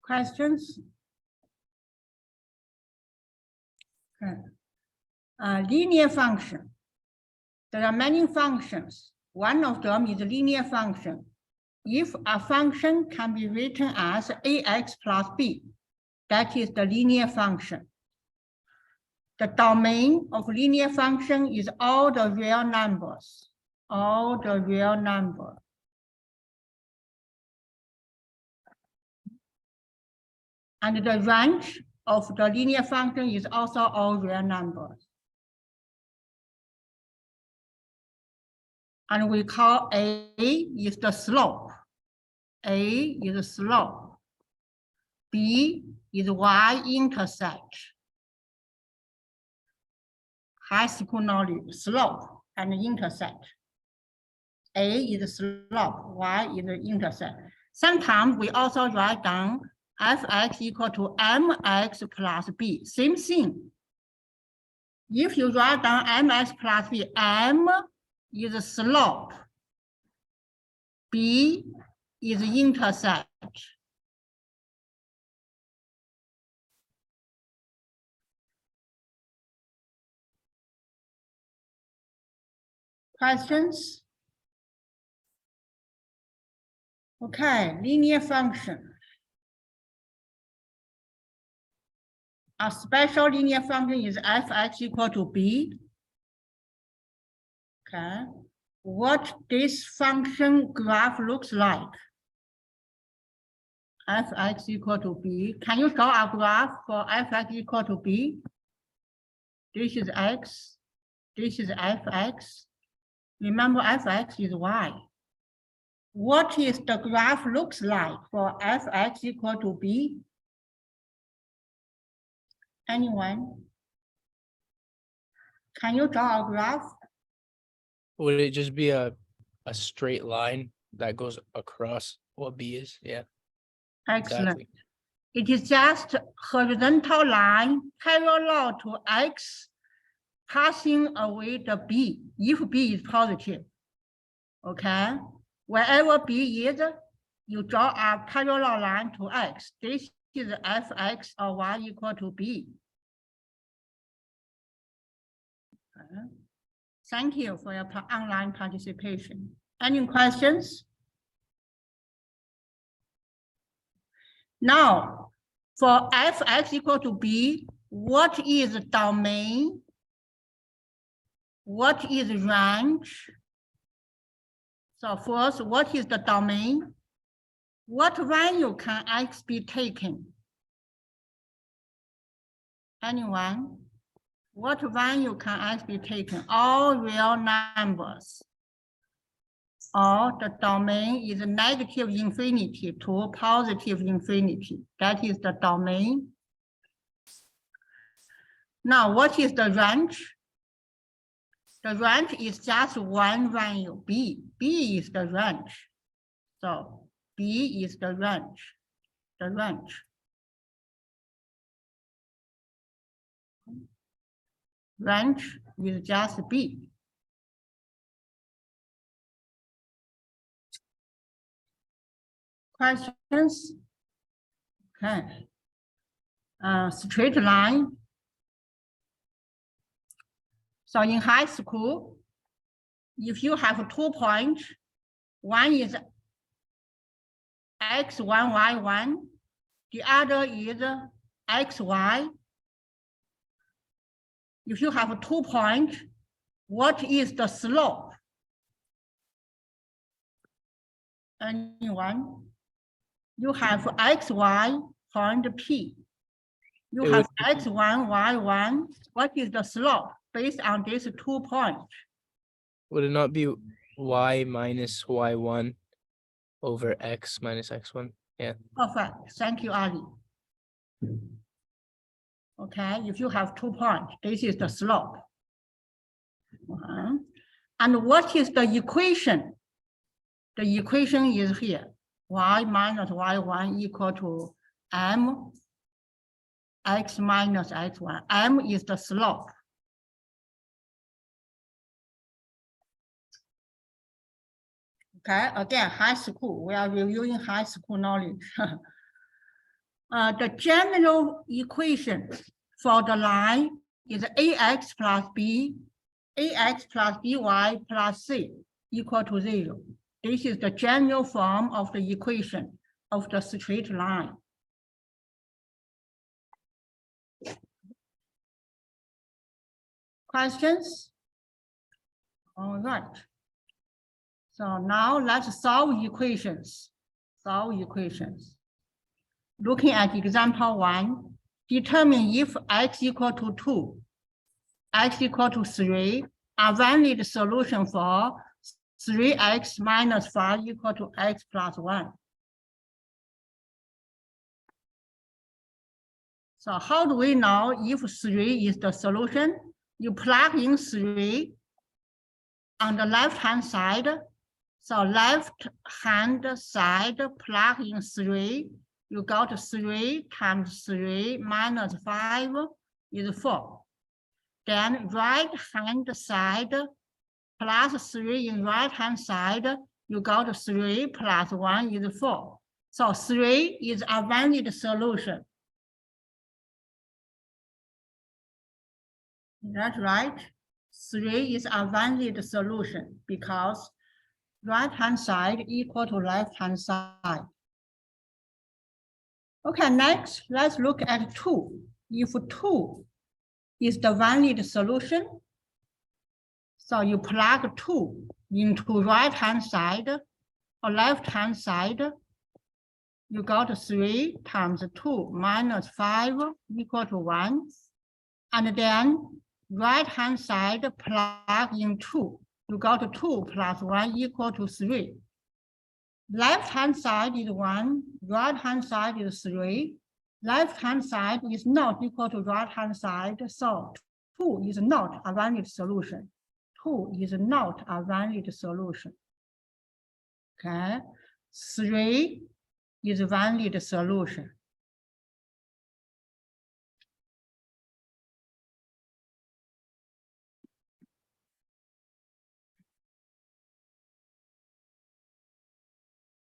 Questions? Okay. Linear function. There are many functions. One of them is a linear function. If a function can be written as ax plus b, that is the linear function. The domain of linear function is all the real numbers, all the real numbers. And the range of the linear function is also all real numbers. And we call A is the slope. A is the slope. B is y-intercept. High school knowledge, slope and intercept. A is the slope, y is the intercept. Sometimes we also write down fx equal to mx plus b, same thing. If you write down mx plus b, m is the slope, b is the intercept. Questions? Okay, linear function. A special linear function is fx equal to b. Okay, what this function graph looks like? Fx equal to b. Can you draw a graph for fx equal to b? This is x. This is fx. Remember, fx is y. What is the graph looks like for fx equal to b? Anyone? Can you draw a graph? Would it just be a straight line that goes across what B is? Yeah. Excellent. Exactly. It is just horizontal line parallel to x, passing away the b, if b is positive. Okay, wherever b is, you draw a parallel line to x. This is fx or y equal to b. Okay. Thank you for your online participation. Any questions? Now, for fx equal to b, what is the domain? What is range? So first, what is the domain? What value can x be taken? Anyone? What value can x be taken? All real numbers. Or the domain is negative infinity to positive infinity. That is the domain. Now, what is the range? The range is just one value, b. B is the range. So b is the range. The range. Range is just b. Questions? Okay. Straight line. So in high school, if you have 2 points, one is x1, y1, the other is xy. If you have 2 points, what is the slope? Anyone? You have xy point P. You have x1, y1. What is the slope based on these 2 points? Would it not be y minus y1 over x minus x1. Yeah. Perfect. Thank you, Ali. Okay, if you have 2 points, this is the slope. And what is the equation? The equation is here. Y minus y1 equal to m x minus x1. M is the slope. Okay, again, high school. We are reviewing high school knowledge. The general equation for the line is ax plus b, ax plus by plus c equal to 0. This is the general form of the equation of the straight line. Questions? All right. So now let's solve equations. Solve equations. Looking at example 1, determine if x equal to 2, x equal to 3 are valid solution for 3x minus 5 equal to x plus 1. So how do we know if 3 is the solution? You plug in 3 on the left-hand side. So left-hand side, plug in 3. You got 3 times 3 minus 5 is 4. Then right-hand side, plus 3 in right-hand side, you got 3 plus 1 is 4. So 3 is a valid solution. That's right. 3 is a valid solution because right-hand side equal to left-hand side. Okay, next, let's look at 2. If 2 is the valid solution, so you plug 2 into right-hand side or left-hand side, you got 3 times 2 minus 5 equal to 1. And then right-hand side plug in 2. You got 2 plus 1 equal to 3. Left-hand side is 1, right-hand side is 3. Left-hand side is not equal to right-hand side, so 2 is not a valid solution. 2 is not a valid solution. Okay, 3 is a valid solution.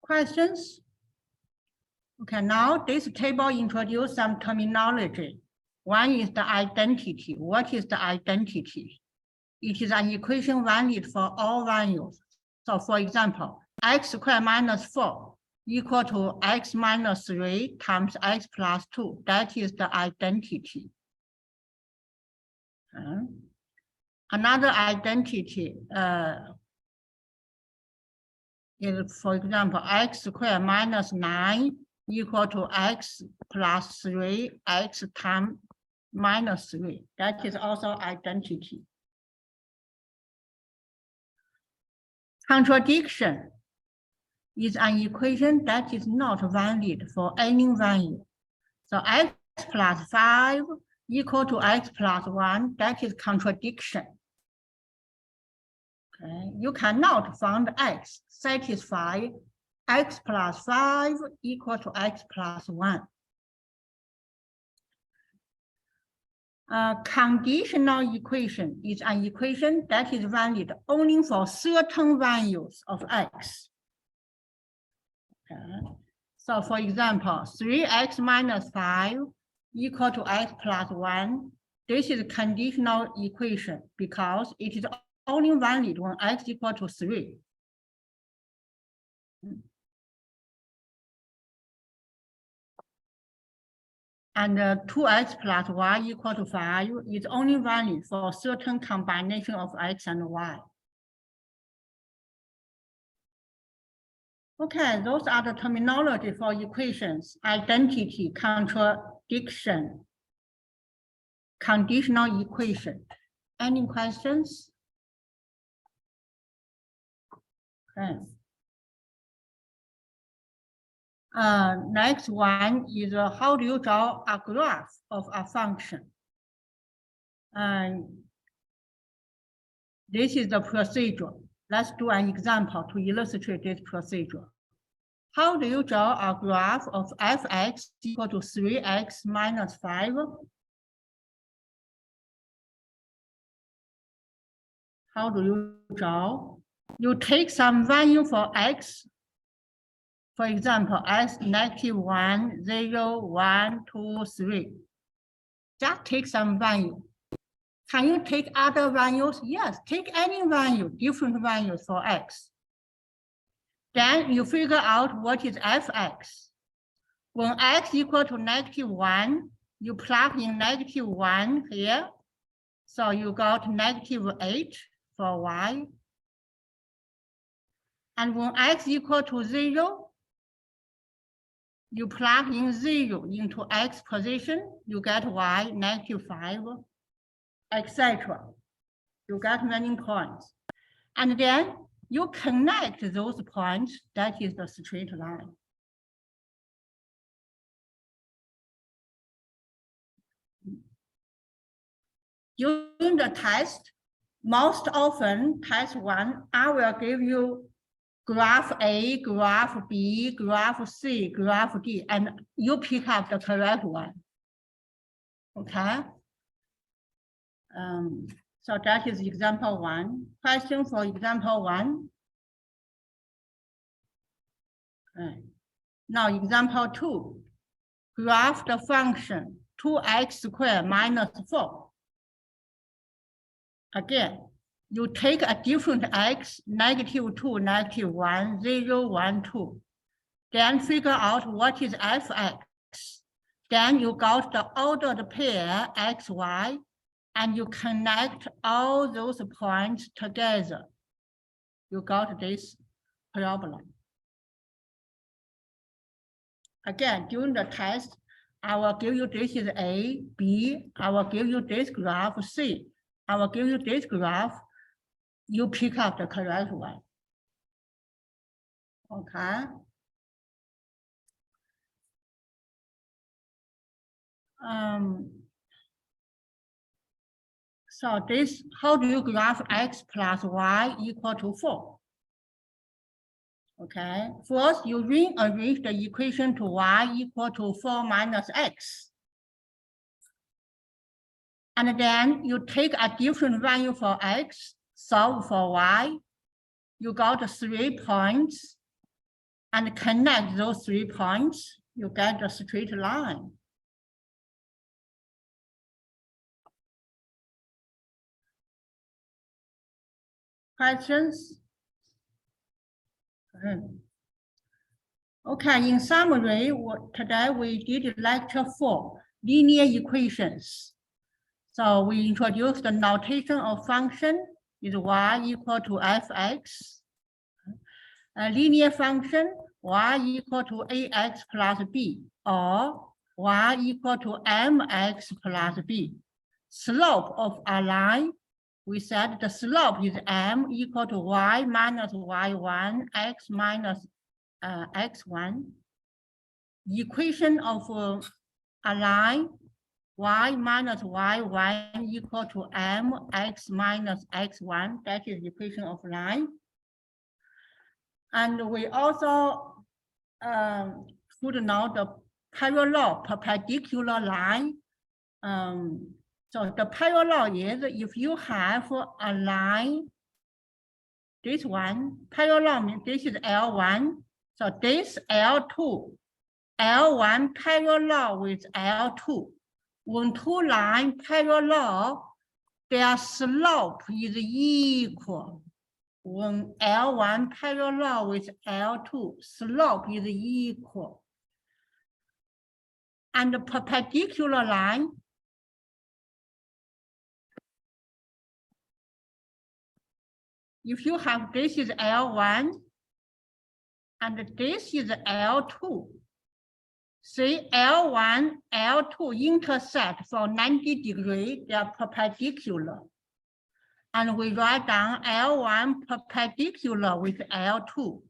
Questions? Okay, now this table introduces some terminology. One is the identity. What is the identity? It is an equation valid for all values. So for example, x squared minus 4 equal to x minus 3 times x plus 2. That is the identity. Another identity is, for example, x squared minus 9 equal to x plus 3, x times minus 3. That is also identity. Contradiction is an equation that is not valid for any value. So x plus 5 equal to x plus 1, that is contradiction. Okay. You cannot find x satisfy x plus 5 equal to x plus 1. Conditional equation is an equation that is valid only for certain values of x. Okay. So for example, 3x minus 5 equal to x plus 1. This is a conditional equation because it is only valid when x equal to 3. And 2x plus y equal to 5 is only valid for certain combination of x and y. Okay, those are the terminology for equations: identity, contradiction, conditional equation. Any questions? Okay. Next one is how do you draw a graph of a function? And this is the procedure. Let's do an example to illustrate this procedure. How do you draw a graph of fx equal to 3x minus 5? How do you draw? You take some value for x. For example, x -1, 0, 1, 2, 3. Just take some value. Can you take other values? Yes, take any value, different values for x. Then you figure out what is fx. When x equal to -1, you plug in -1 here. So you got -8 for y. And when x equal to 0, you plug in 0 into x position, you get y -5, etc. You get many points. And then you connect those points, that is the straight line. During the test, most often, test 1, I will give you graph A, graph B, graph C, graph D, and you pick up the correct one. Okay? So that is example 1. Question for example 1. Okay. Now example 2. Graph the function 2x squared minus 4. Again, you take a different x, -2, -1, 0, 1, 2. Then figure out what is fx. Then you got the ordered pair x, y, and you connect all those points together. You got this problem. Again, during the test, I will give you this is A, B, I will give you this graph C. I will give you this graph. You pick up the correct one. Okay. So this, how do you graph x plus y equal to 4? Okay, first you rearrange the equation to y equal to 4 minus x. And then you take a different value for x, solve for y. You got 3 points and connect those 3 points. You get a straight line. Questions? Okay, in summary, today we did lecture 4, linear equations. So we introduced the notation of function is y equal to fx. A linear function y equal to ax plus b or y equal to mx plus b. Slope of a line, we said the slope is m equal to y minus y1, x minus x1. Equation of a line, y minus y1 equal to mx minus x1. That is the equation of line. And we also should know the parallel perpendicular line. So the parallel is if you have a line, this one, parallel means this is L1. So this L2, L1 parallel with L2. When 2 lines parallel, their slope is equal. When L1 parallel with L2, slope is equal. And the perpendicular line, if you have this is L1 and this is L2, see L1, L2 intersect for 90 degrees, they are perpendicular. And we write down L1 perpendicular with L2.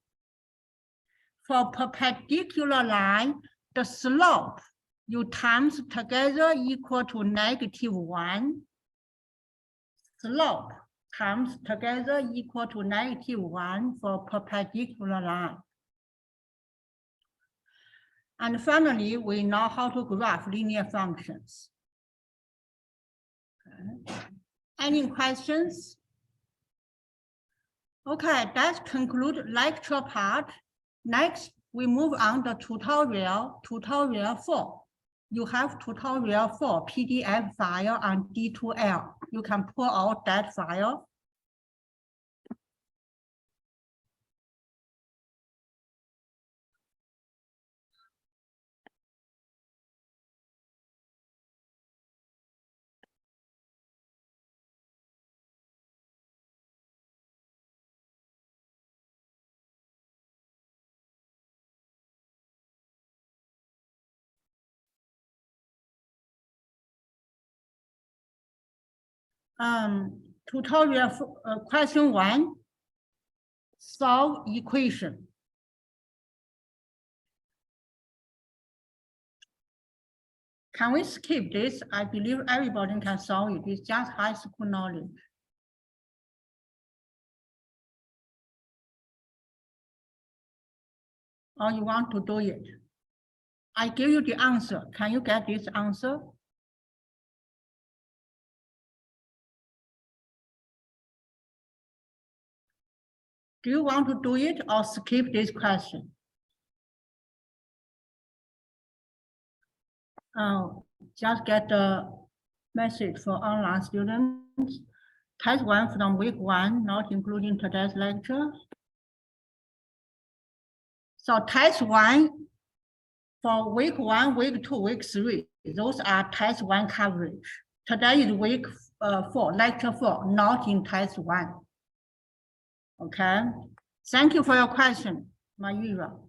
For perpendicular line, the slope you times together equal to -1. Slope times together equal to -1 for perpendicular line. And finally, we know how to graph linear functions. Okay. Any questions? Okay, that concludes lecture part. Next, we move on to tutorial 4. You have tutorial 4 PDF file on D2L. You can pull out that file. Tutorial question 1, solve equation. Can we skip this? I believe everybody can solve it. It's just high school knowledge. Or you want to do it? I give you the answer. Can you get this answer? Do you want to do it or skip this question? Just get the message for online students. Test 1 from week 1, not including today's lecture. So test 1 for week 1, week 2, week 3, those are test 1 coverage. Today is week 4, lecture 4, not in test 1. Okay, thank you for your question, Mayura.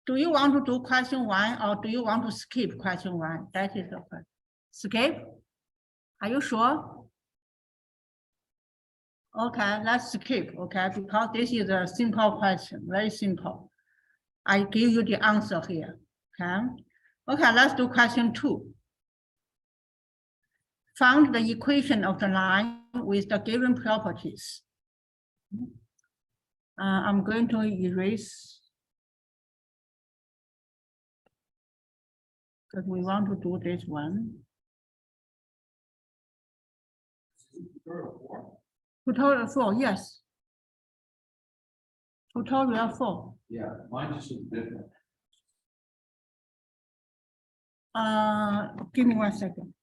Do you want to do question 1 or do you want to skip question 1? That is the question. Skip? Are you sure? Okay, let's skip, okay, because this is a simple question, very simple. I give you the answer here, okay? Okay, let's do question 2. Find the equation of the line with the given properties. I'm going to erase because we want to do this one. Tutorial 4, yes. Tutorial 4. Yeah, mine just is different. Give me 1 second.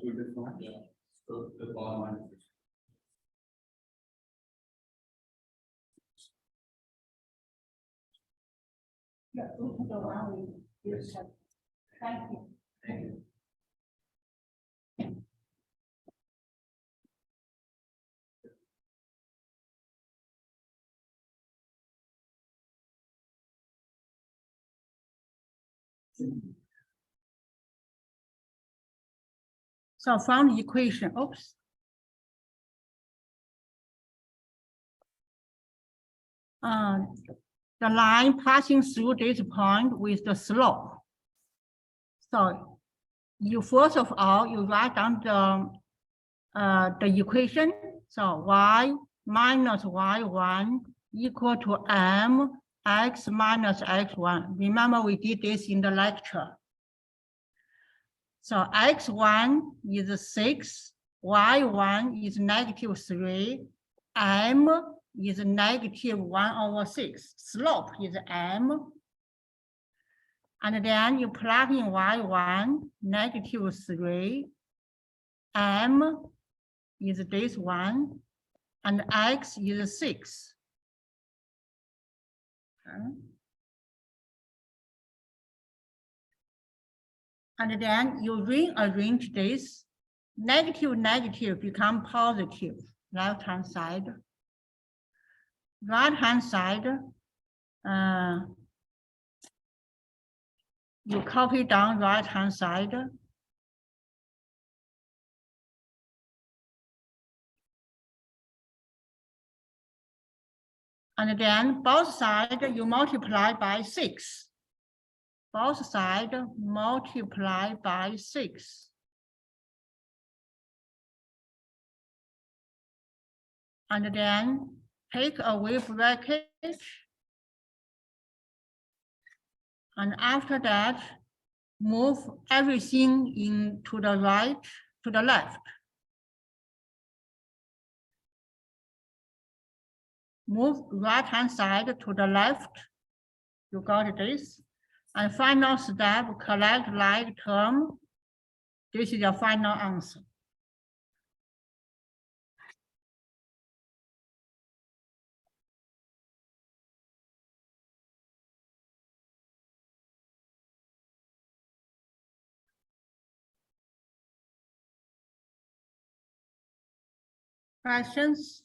Two different. Yeah. So the bottom line is. Yeah, go to the one we just had. Thank you. Thank you. So from the equation, oops. The line passing through this point with the slope. So you first of all, you write down the equation. So y minus y1 equal to mx minus x1. Remember we did this in the lecture. So x1 is 6, y1 is -3, m is -1/6. Slope is m. And then you plug in y1, -3, m is this one, and x is 6. Okay. And then you rearrange this, negative become positive, left-hand side. Right-hand side, You copy down right-hand side. And then both sides you multiply by 6. Both sides multiply by 6. And then take away bracket. And after that, move everything into the right, to the left. Move right-hand side to the left. You got this. And final step, collect like term. This is your final answer. Questions?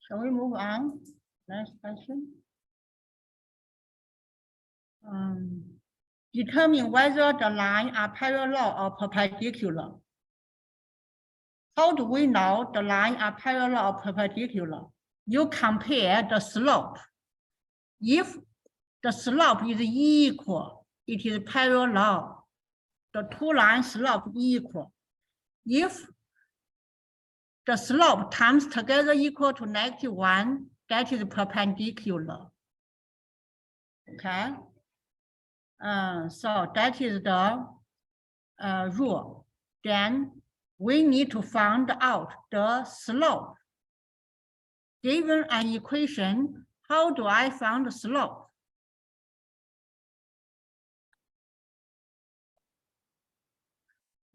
Shall we move on? Next question. Determine whether the lines are parallel or perpendicular. How do we know the lines are parallel or perpendicular? You compare the slope. If the slope is equal, it is parallel. The two lines slope equal. If the slope times together equal to -1, that is perpendicular. Okay. So that is the rule. Then we need to find out the slope. Given an equation, how do I find the slope?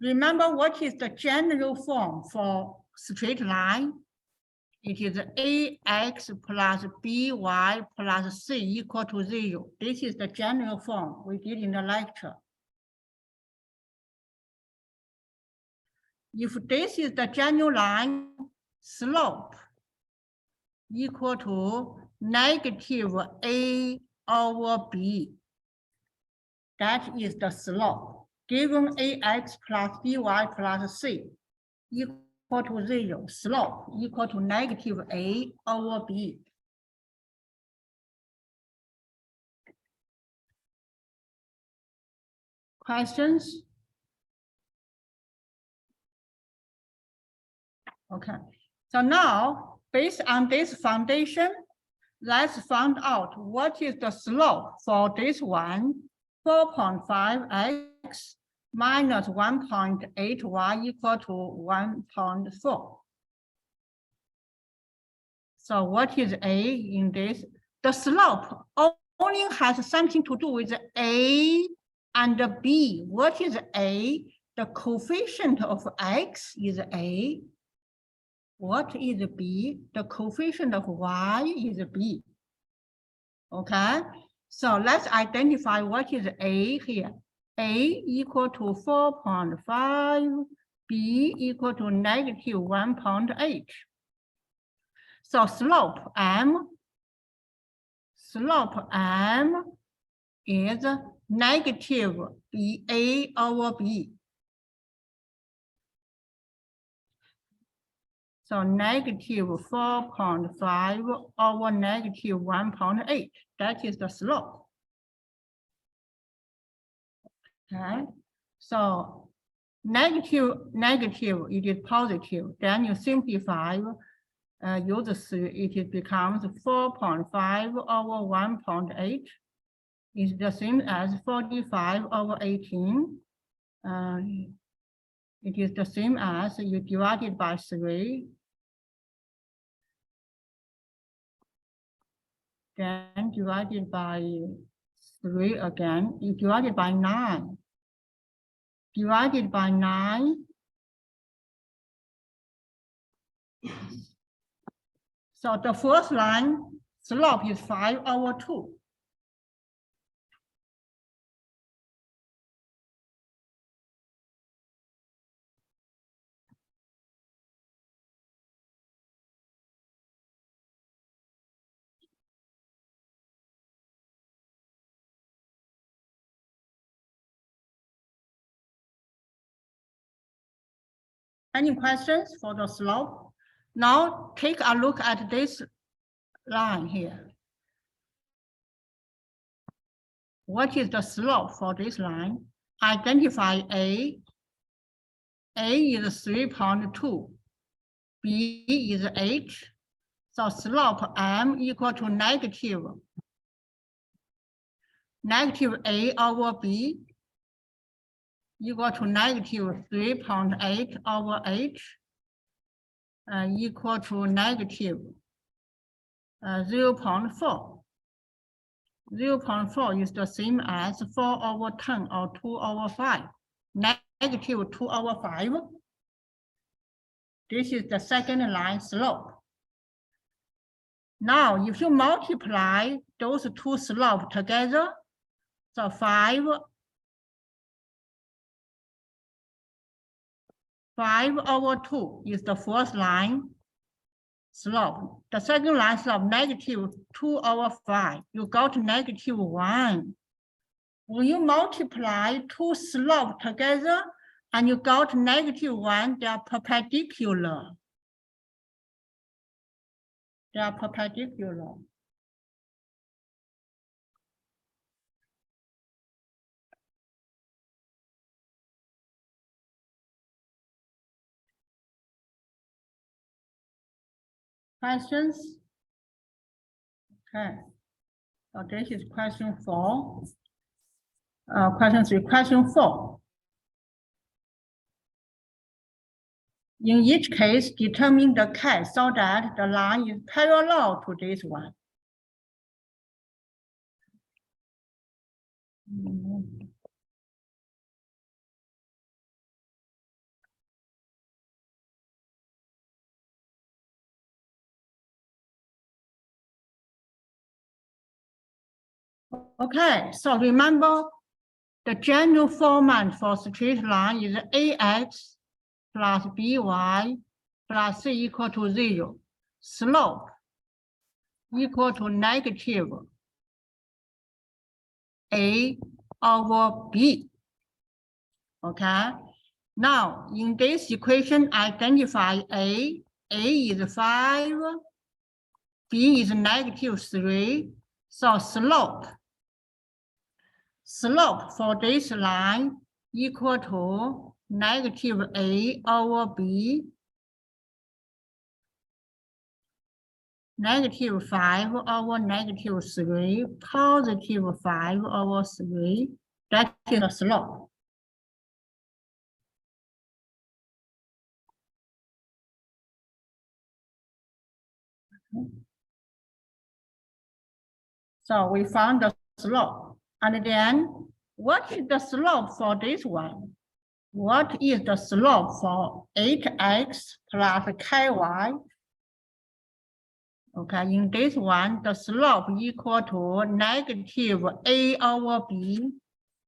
Remember what is the general form for straight line? It is ax plus by plus c equal to 0. This is the general form we did in the lecture. If this is the general line, slope equal to -a over b. That is the slope. Given ax plus by plus c equal to 0, slope equal to -a over b. Questions? Okay, so now based on this foundation, let's find out what is the slope for this one, 4.5x minus 1.8y equal to 1.4. So what is a in this? The slope only has something to do with a and b. What is a? The coefficient of x is a. What is b? The coefficient of y is b. Okay, so let's identify what is a here. A equal to 4.5, b equal to -1.8. So slope m is negative a over b. So -4.5 over -1.8. That is the slope. Okay, so negative, it is positive. Then you simplify, use 3, it becomes 4.5 over 1.8 is the same as 45 over 18. It is the same as you divided by 3. Then divided by 3 again, you divided by 9. Divided by 9, So the first line slope is 5/2. Any questions for the slope? Now take a look at this line here. What is the slope for this line? Identify A. A is 3.2. B is 8. So slope M equal to negative A/B equal to negative 3.8/8 equal to negative 0.4. 0.4 is the same as 4/10 or 2/5. Negative 2/5. This is the second line slope. Now, if you multiply those two slopes together, so 5/2 is the first line slope. The second line slope, negative 2/5. You got negative 1. When you multiply two slopes together and you got negative 1, they are perpendicular. They are perpendicular. Questions? Okay. So this is question 4. Question 3, question 4. In each case, determine the K so that the line is parallel to this one. Okay, so remember the general format for straight line is AX plus BY plus C equal to 0. Slope equal to negative A/B. Okay. Now, in this equation, identify A. A is 5. B is negative 3. So slope for this line equal to negative A/B, negative 5/3, positive 5/3. That is the slope. So we found the slope. And then what is the slope for this one? What is the slope for 8x plus ky? Okay, in this one, the slope equal to negative A/B.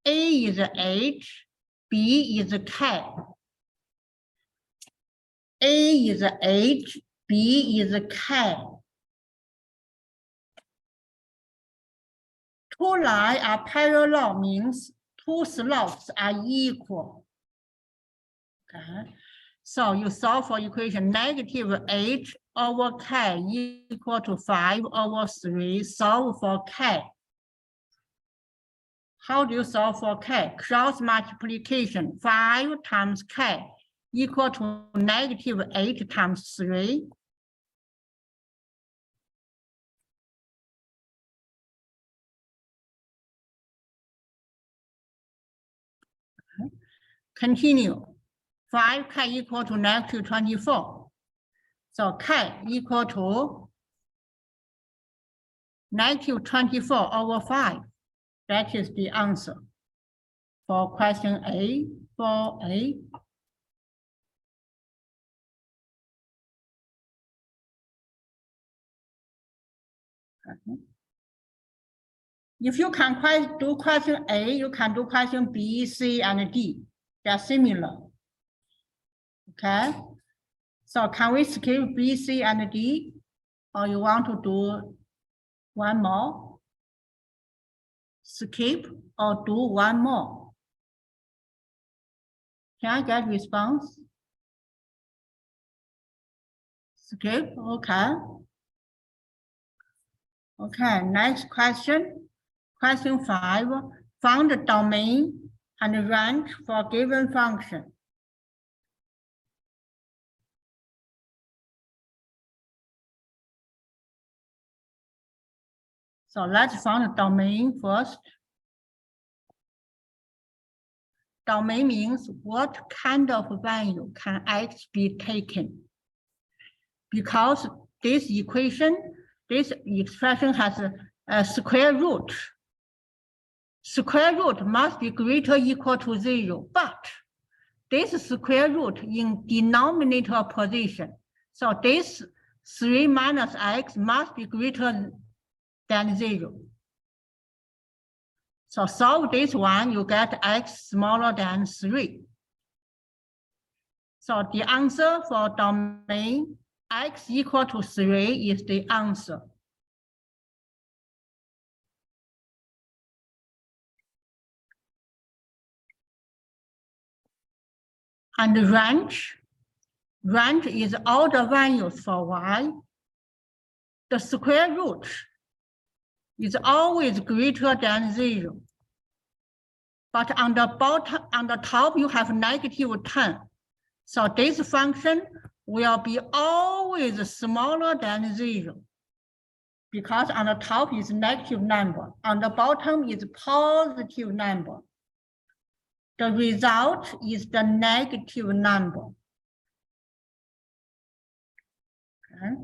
A is 8, B is k. A is 8, B is k. Two lines are parallel means two slopes are equal. Okay, so you solve for equation negative 8/k equal to 5/3. Solve for k. How do you solve for k? Cross multiplication. 5 times k equal to negative 8 times 3. Continue. 5k equal to negative 24. So k equal to negative 24/5. That is the answer for question A, for A. If you can do question A, you can do question B, C, and D. They're similar. Okay. So can we skip B, C, and D? Or you want to do one more? Skip or do one more? Can I get response? Skip, okay. Okay, next question. Question 5, find the domain and range for given function. So let's find the domain first. Domain means what kind of value can X be taken? Because this equation, this expression has a square root. Square root must be greater or equal to 0, but this square root in denominator position. So this 3 minus x must be greater than 0. So solve this one, you get x smaller than 3. So the answer for domain x equal to 3 is the answer. And the range is all the values for y. The square root is always greater than 0. But on the bottom, on the top, you have -10. So this function will be always smaller than 0. Because on the top is negative number, on the bottom is positive number. The result is the negative number. Okay.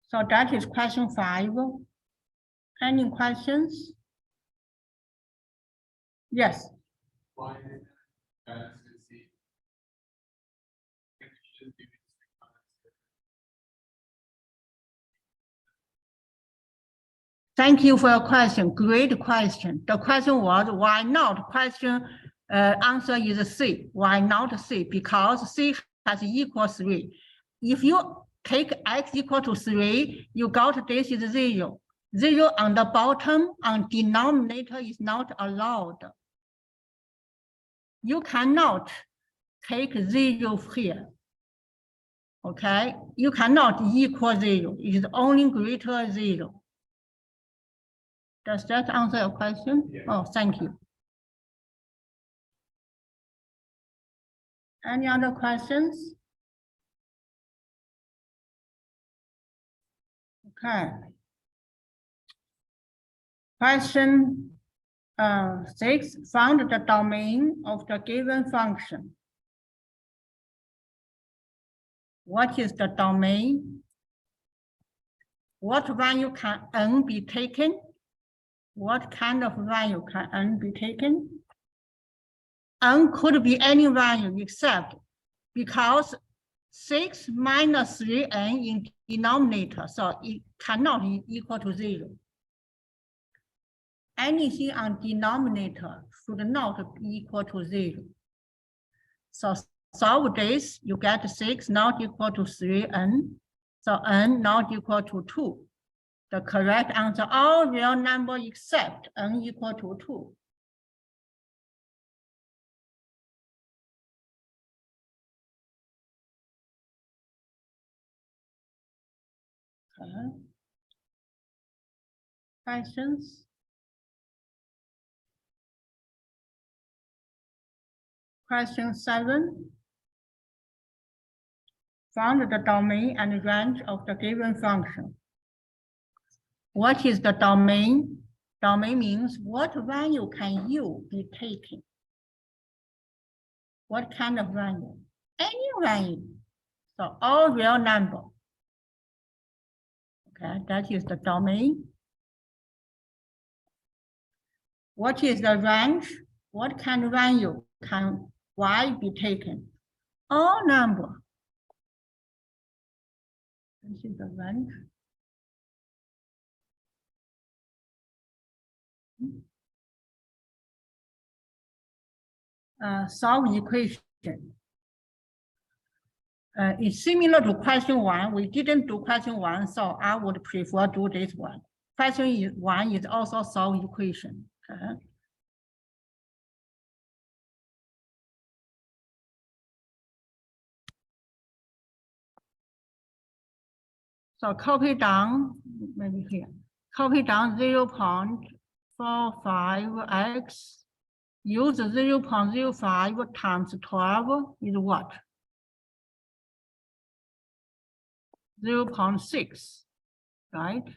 So that is question 5. Any questions? Yes. Why is that? See. Should be Thank you for your question. Great question. The question was why not? Question answer is C. Why not C? Because C has equal 3. If you take x equal to 3, you got this is 0. 0 on the bottom on denominator is not allowed. You cannot take 0 here. Okay, you cannot equal 0. It is only greater 0. Does that answer your question? Yeah. Oh, thank you. Any other questions? Okay. Question 6, found the domain of the given function. What is the domain? What value can n be taken? What kind of value can n be taken? N could be any value except because 6 minus 3n in denominator, so it cannot be equal to 0. Anything on denominator should not be equal to 0. So solve this, you get 6 not equal to 3n, so n not equal to 2. The correct answer, all real number except n equal to 2. Okay. Questions? Question 7. Find the domain and range of the given function. What is the domain? Domain means what value can you be taking? What kind of value? Any value. So all real number. Okay, that is the domain. What is the range? What kind of value can y be taken? All number. This is the range. Solve equation. It's similar to question 1. We didn't do question 1, so I would prefer do this one. Question 1 is also solve equation. Okay. So copy down, maybe here. Copy down 0.45x. Use 0.05 times 12 is what? 0.6, right?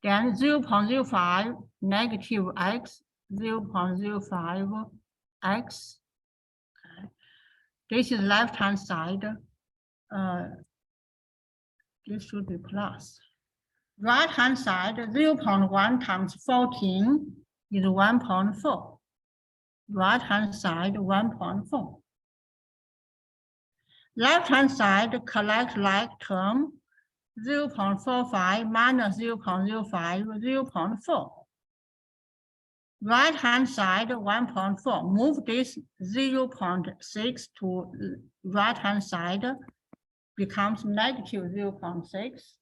Then 0.05 negative x, 0.05 x. This is left-hand side. This should be plus. Right-hand side, 0.1 times 14 is 1.4. Right-hand side, 1.4. Left-hand side, collect like term, 0.45 minus 0.05, 0.4. Right-hand side, 1.4. Move this 0.6 to right-hand side, becomes negative 0.6.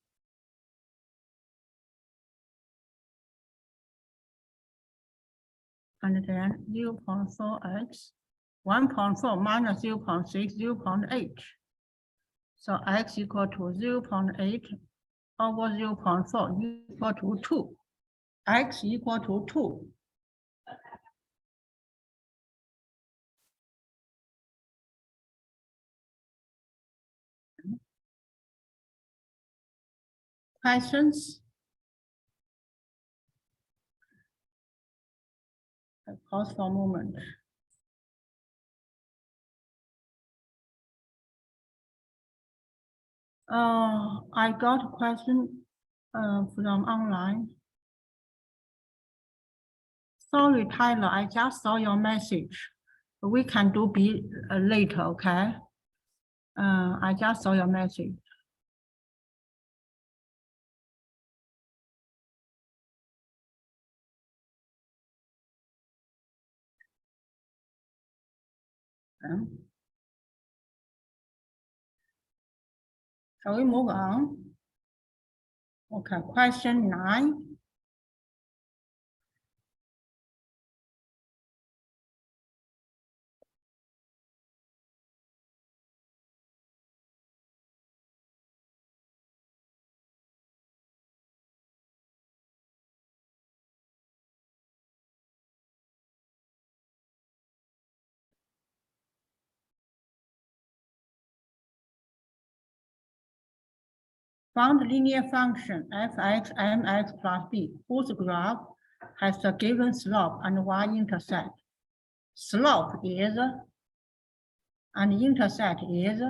And then 0.4x, 1.4 minus 0.6, 0.8. So x equal to 0.8 over 0.4 equal to 2. X equal to 2. Questions? I pause for a moment. I got a question from online. Sorry, Tyler, I just saw your message. We can do B later, okay? I just saw your message. Shall we move on? Okay, question 9. Found linear function f(x, mx plus b), whose graph has the given slope and y-intercept. Slope is, and intercept is,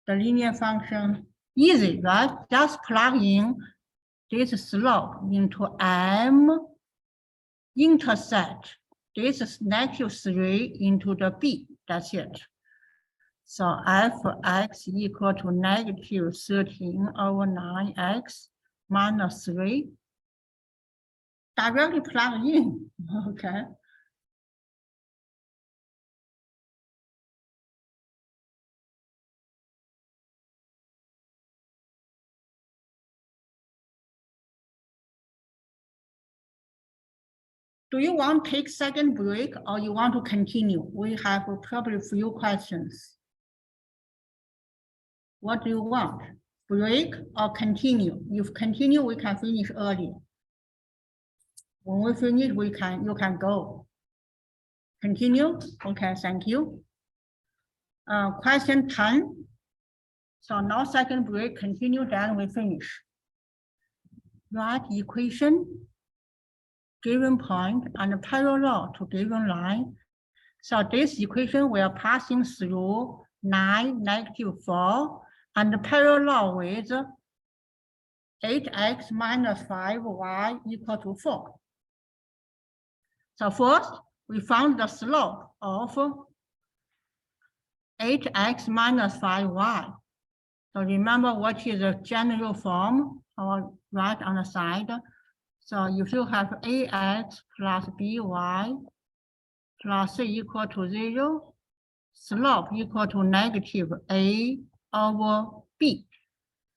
the linear function. Easy, right? Just plug in this slope into m, intercept. This is -3 into the b, that's it. So f(x) equal to -13 over 9x minus 3. Directly plug in, okay? Do you want to take second break or you want to continue? We have probably a few questions. What do you want? Break or continue? If continue, we can finish early. When we finish, you can go. Continue? Okay, thank you. Question 10. So no second break, continue, then we finish. Write equation, given point, and parallel to given line. So this equation we are passing through 9, -4, and parallel with 8x minus 5y equal to 4. So first, we found the slope of 8x minus 5y. So remember what is the general form, or right on the side. So if you have ax plus by plus c equal to 0, slope equal to negative a over b.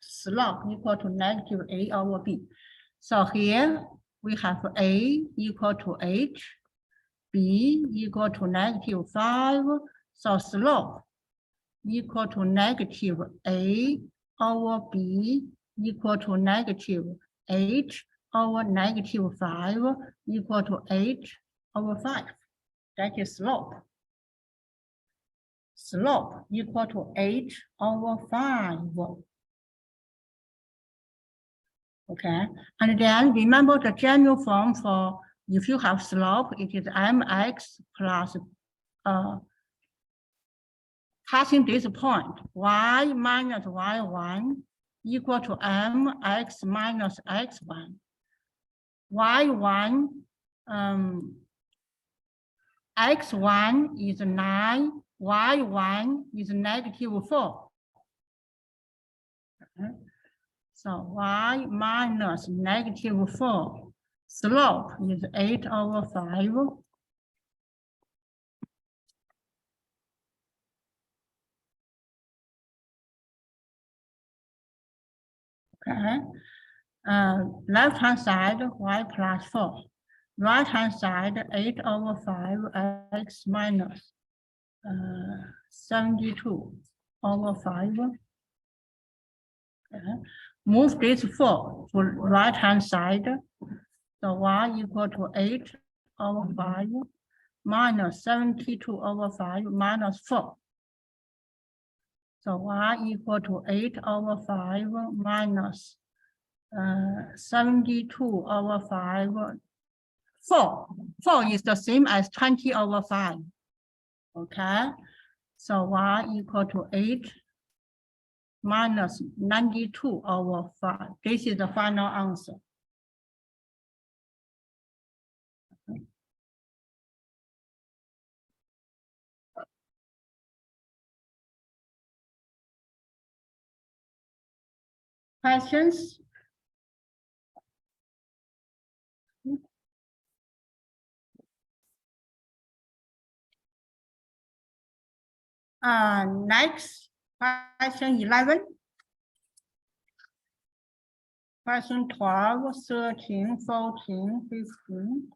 Slope equal to negative a over b. So here we have a equal to h, b equal to negative 5. So slope equal to negative a over b equal to negative h over negative 5 equal to h over 5. That is slope. Slope equal to h over 5. Okay, and then remember the general form for if you have slope, it is mx plus passing this point, y minus y1 equal to mx minus x1. y1, x1 is 9, y1 is negative 4. Okay. So y minus negative 4, slope is 8 over 5. Okay. Left-hand side, y plus 4. Right-hand side, 8 over 5, x minus 72 over 5. Okay. Move this 4 to right-hand side. So y equal to 8 over 5 minus 72 over 5 minus 4. So y equal to 8 over 5 minus 72 over 5. 4 is the same as 20 over 5. Okay. So y equal to 8 minus 92 over 5. This is the final answer. Questions? Next, question 11. Question 12, 13, 14, 15.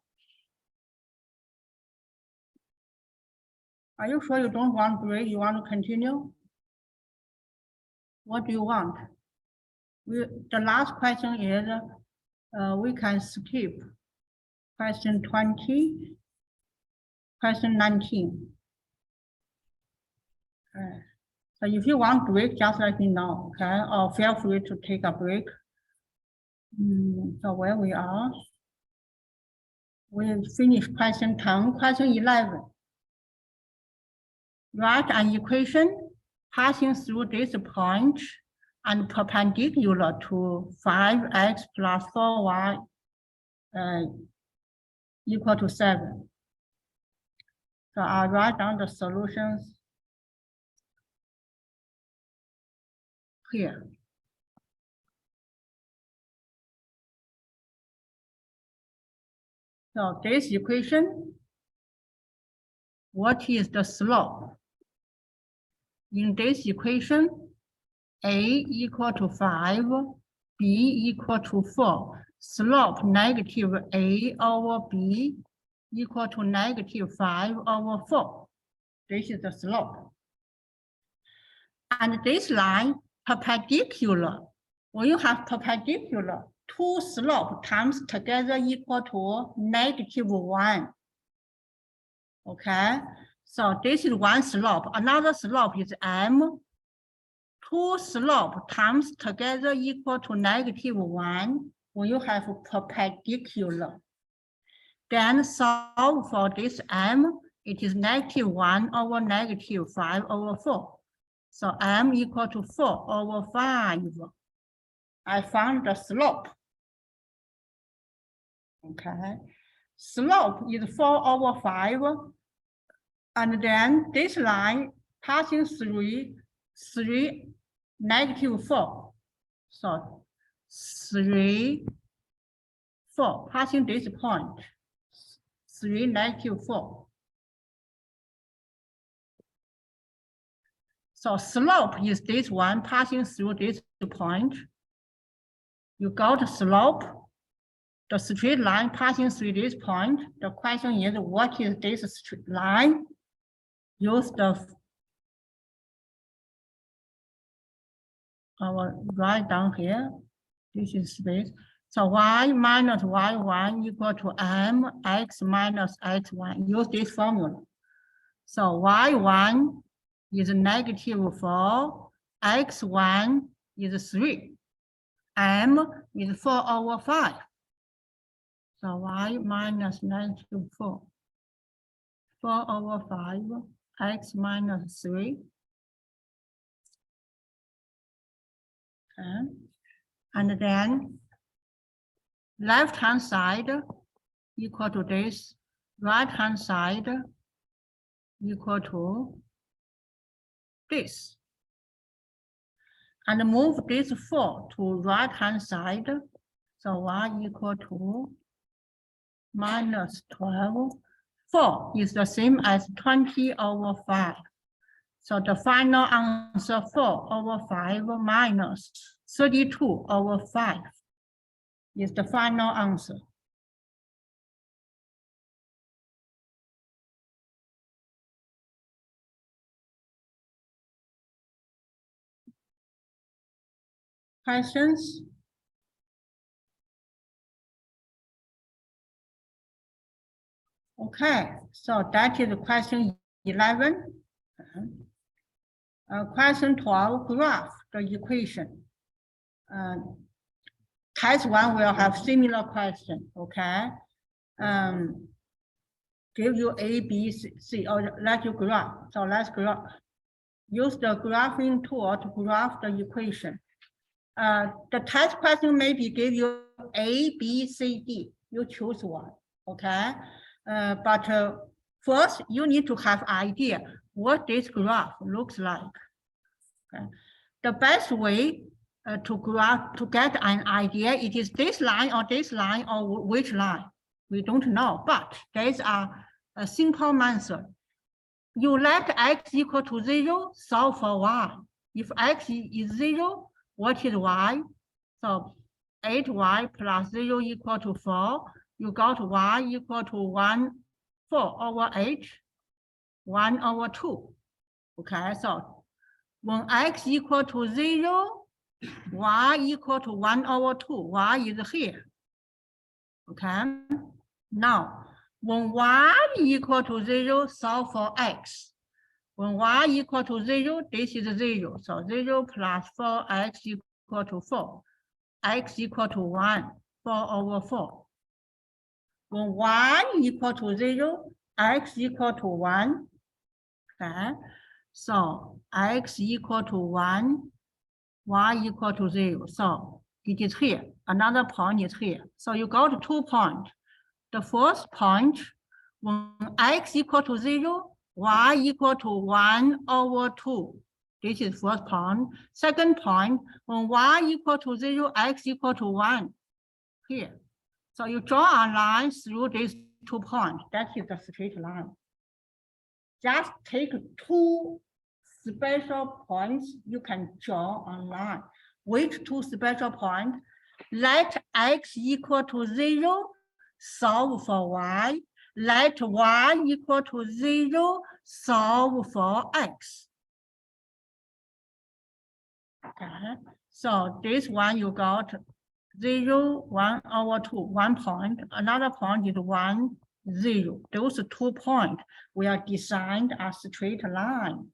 Are you sure you don't want break? You want to continue? What do you want? The last question is, we can skip question 20, question 19. So if you want break, just let me know, okay? Or feel free to take a break. So where we are, we finished question 10, question 11. Write an equation passing through this point and perpendicular to 5x plus 4y equal to 7. So I'll write down the solutions here. So this equation, what is the slope? In this equation, a equal to 5, b equal to 4, slope negative a over b equal to negative 5 over 4. This is the slope. And this line, perpendicular. When you have perpendicular, two slopes times together equal to negative 1. Okay, so this is one slope. Another slope is m. Two slopes times together equal to negative 1 when you have perpendicular. Then solve for this m, it is negative 1 over negative 5 over 4. So m equal to 4 over 5. I found the slope. Okay, slope is 4 over 5. And then this line passing through 3, negative 4. So 3, 4 passing this point, 3 negative 4. So slope is this one passing through this point. You got the slope, the straight line passing through this point. The question is, what is this straight line? Use our write down here. This is space. So y minus y1 equal to mx minus x1. Use this formula. So y1 is negative 4, x1 is 3, m is 4 over 5. So y minus negative 4, 4 over 5, x minus 3. Okay. And then left-hand side equal to this, right-hand side equal to this. And move this 4 to right-hand side. So y equal to minus 12. 4 is the same as 20 over 5. So the final answer 4 over 5 minus 32 over 5 is the final answer. Questions? Okay, so that is question 11. Question 12, graph the equation. Test 1 will have similar question, okay? Give you A, B, C, or let you graph. So let's graph. Use the graphing tool to graph the equation. The test question maybe give you A, B, C, D. You choose one, okay? But first, you need to have idea what this graph looks like. Okay. The best way to get an idea, it is this line or which line? We don't know, but there is a simple method. You let x equal to 0, solve for y. If x is 0, what is y? So 8y plus 0 equal to 4. You got y equal to 4 over 8, 1 over 2. Okay, so when x equal to 0, y equal to 1 over 2, y is here. Okay, now when y equal to 0, solve for x. When y equal to 0, this is 0. So 0 plus 4x equal to 4. X equal to 1, 4 over 4. When y equal to 0, x equal to 1. Okay, so x equal to 1, y equal to 0. So it is here. Another point is here. So you got 2 points. The first point, when x equal to 0, y equal to 1 over 2. This is first point. Second point, when y equal to 0, x equal to 1. Here. So you draw a line through these 2 points. That is the straight line. Just take 2 special points you can draw on line. Which 2 special points? Let x equal to 0, solve for y. Let y equal to 0, solve for x. Okay, so this one you got 0, 1 over 2, 1 point. Another point is 1, 0. Those 2 points will design a straight line.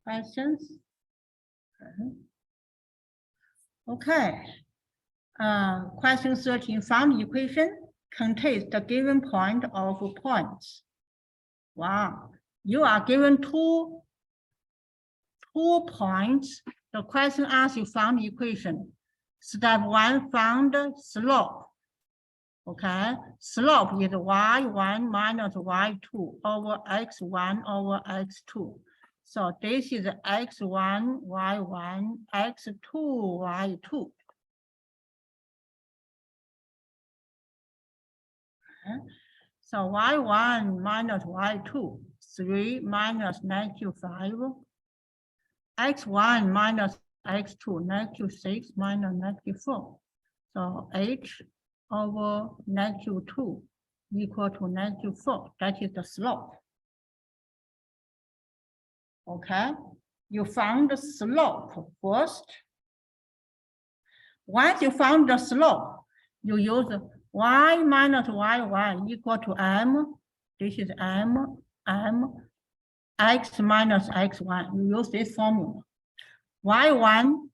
Questions? Okay. Question 13, found equation contains the given point of points. Wow, you are given two points. The question asks you found equation. Step 1, found slope. Okay, slope is y1 minus y2 over x1 over x2. So this is x1, y1, x2, y2. Okay. So y1 minus y2, 3 minus -5. X1 minus x2, -6 minus -4. So h over -2 equal to -4. That is the slope. Okay, you found the slope first. Once you found the slope, you use y minus y1 equal to m. This is m, x minus x1. You use this formula. y1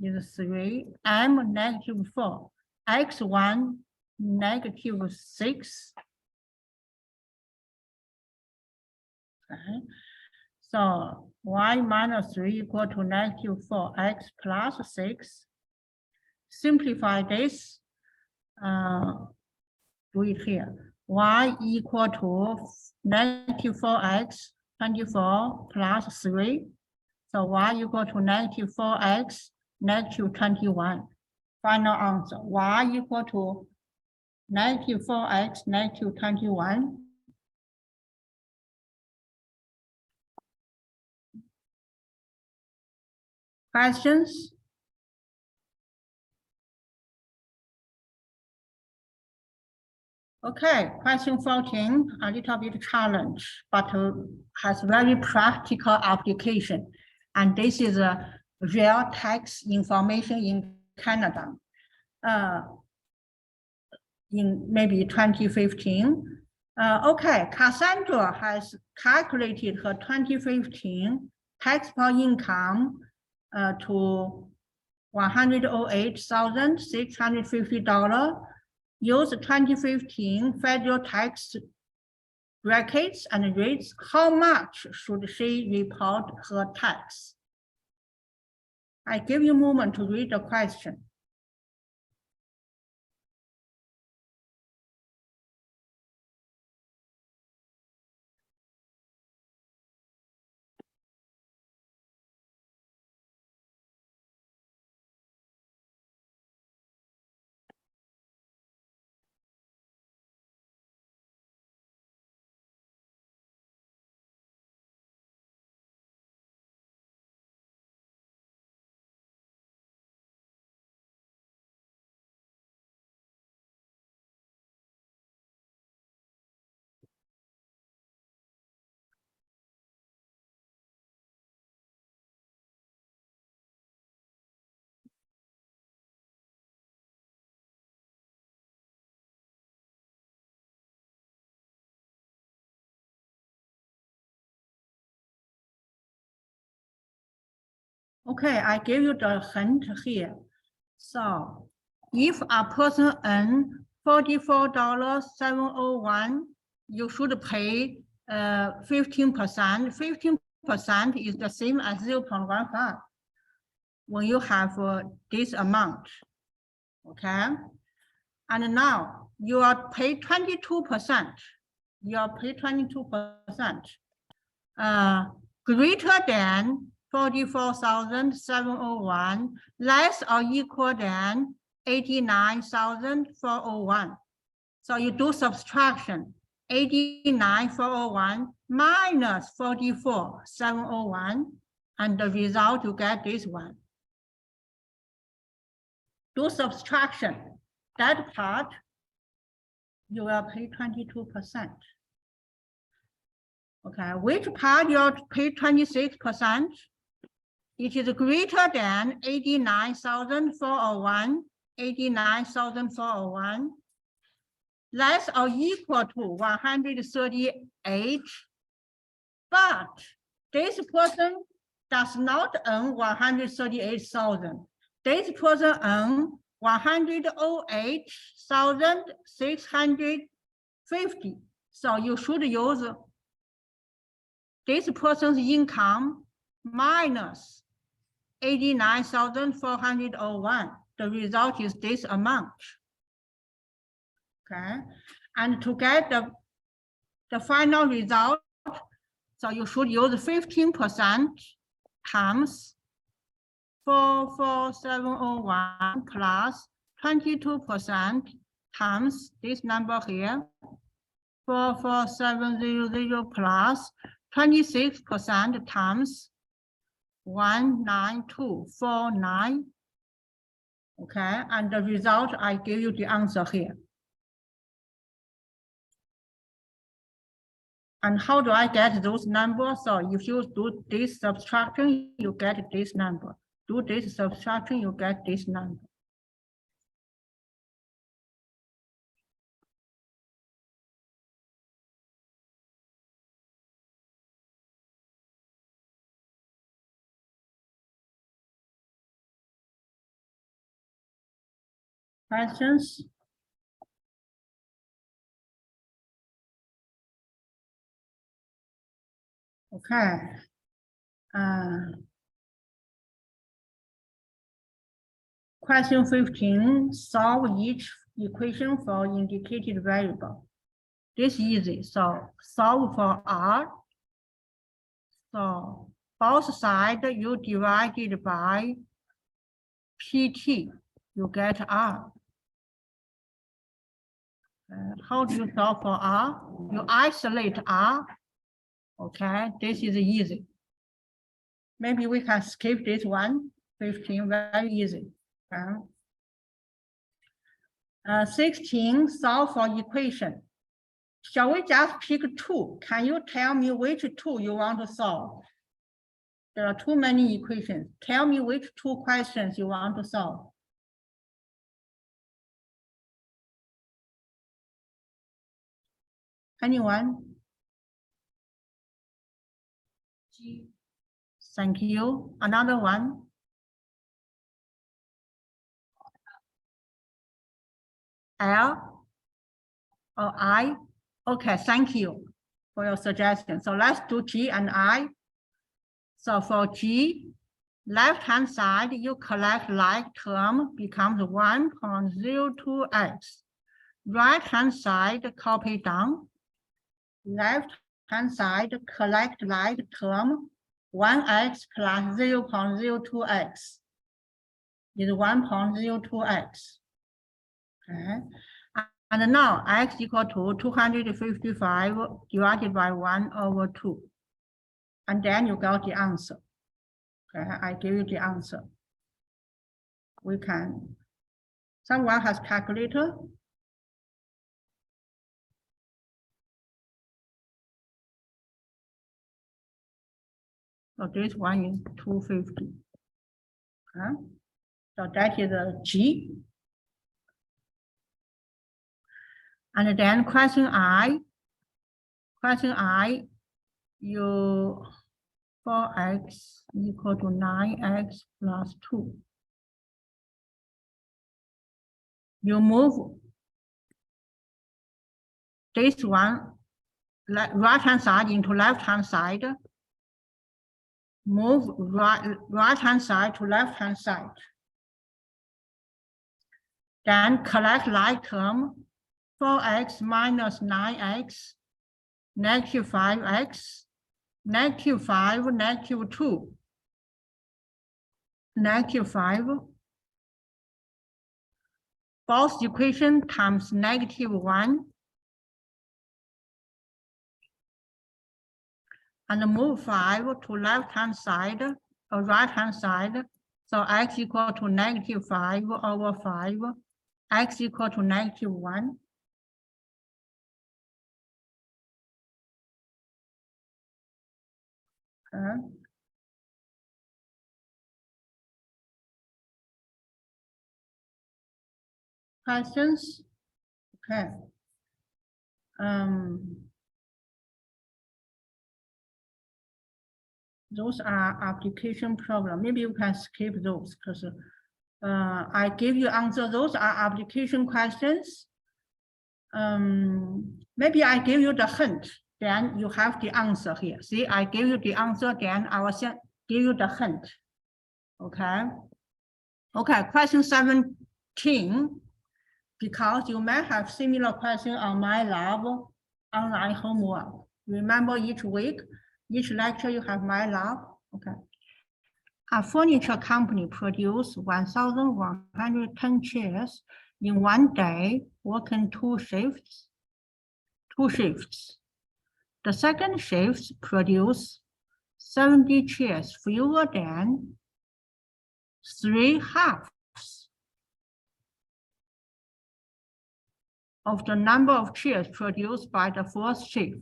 is 3, m -4, x1 -6. Okay. So y minus 3 equal to -4, x plus 6. Simplify this, do it here. Y equal to -4x, 24 plus 3. So y equal to -4x, -21. Final answer, y equal to -4x, -21. Questions? Okay, question 14, a little bit challenge, but has very practical application. And this is a real tax information in Canada. In maybe 2015. Okay, Cassandra has calculated her 2015 taxable income to $108,650. Use 2015 federal tax brackets and rates. How much should she report her tax? I give you a moment to read the question. Okay, I give you the hint here. So if a person earns $44.701, you should pay 15%. 15% is the same as 0.15 when you have this amount. Okay. And now you are paid 22%. You are paid 22%. Greater than 44,701, less or equal than 89,401. So you do subtraction, 89,401 minus 44,701, and the result you get this one. Do subtraction, that part you will pay 22%. Okay, which part you pay 26%? It is greater than 89,401, 89,401, less or equal to 138. But this person does not earn 138,000. This person earns 108,650. So you should use this person's income minus 89,401. The result is this amount. Okay, and to get the final result, So you should use 15% times 44701 plus 22% times this number here, 44700 plus 26% times 19249. Okay, and the result, I give you the answer here. And how do I get those numbers? So if you do this subtraction, you get this number. Do this subtraction, you get this number. Questions? Okay. Question 15, solve each equation for indicated variable. This is easy. So solve for R. So both sides you divided by PT, you get R. How do you solve for R? You isolate R. Okay, this is easy. Maybe we can skip this one. 15, very easy. 16, solve for equation. Shall we just pick two? Can you tell me which two you want to solve? There are too many equations. Tell me which two questions you want to solve. Anyone? G. Thank you. Another one. L or I? Okay, thank you for your suggestion. So let's do G and I. So for G, left-hand side, you collect like term becomes 1.02x. Right-hand side, copy down. Left-hand side, collect like term 1x plus 0.02x is 1.02x. Okay. And now x equal to 255 divided by 1/2. And then you got the answer. Okay, I give you the answer. We can, someone has calculator? So this one is 250. Okay. So that is a G. And then question I, you 4x equal to 9x plus 2. You move this one right-hand side into left-hand side. Move right-hand side to left-hand side. Then collect like term. 4x minus 9x, negative 5x, negative 5, negative 2, negative 5. Both equation times negative 1. And move 5 to left-hand side or right-hand side. So x equal to negative 5 over 5, x equal to negative 1. Okay. Questions? Okay. Those are application problem. Maybe you can skip those because I give you answer. Those are application questions. Maybe I give you the hint. Then you have the answer here. See, I give you the answer, then I will give you the hint. Okay. Okay, question 17. Because you may have similar question on MyLab online homework. Remember each week, Each lecture you have my lab, okay. A furniture company produced 1,110 chairs in one day, working two shifts. The second shift produced 70 chairs, fewer than 3/2 of the number of chairs produced by the first shift.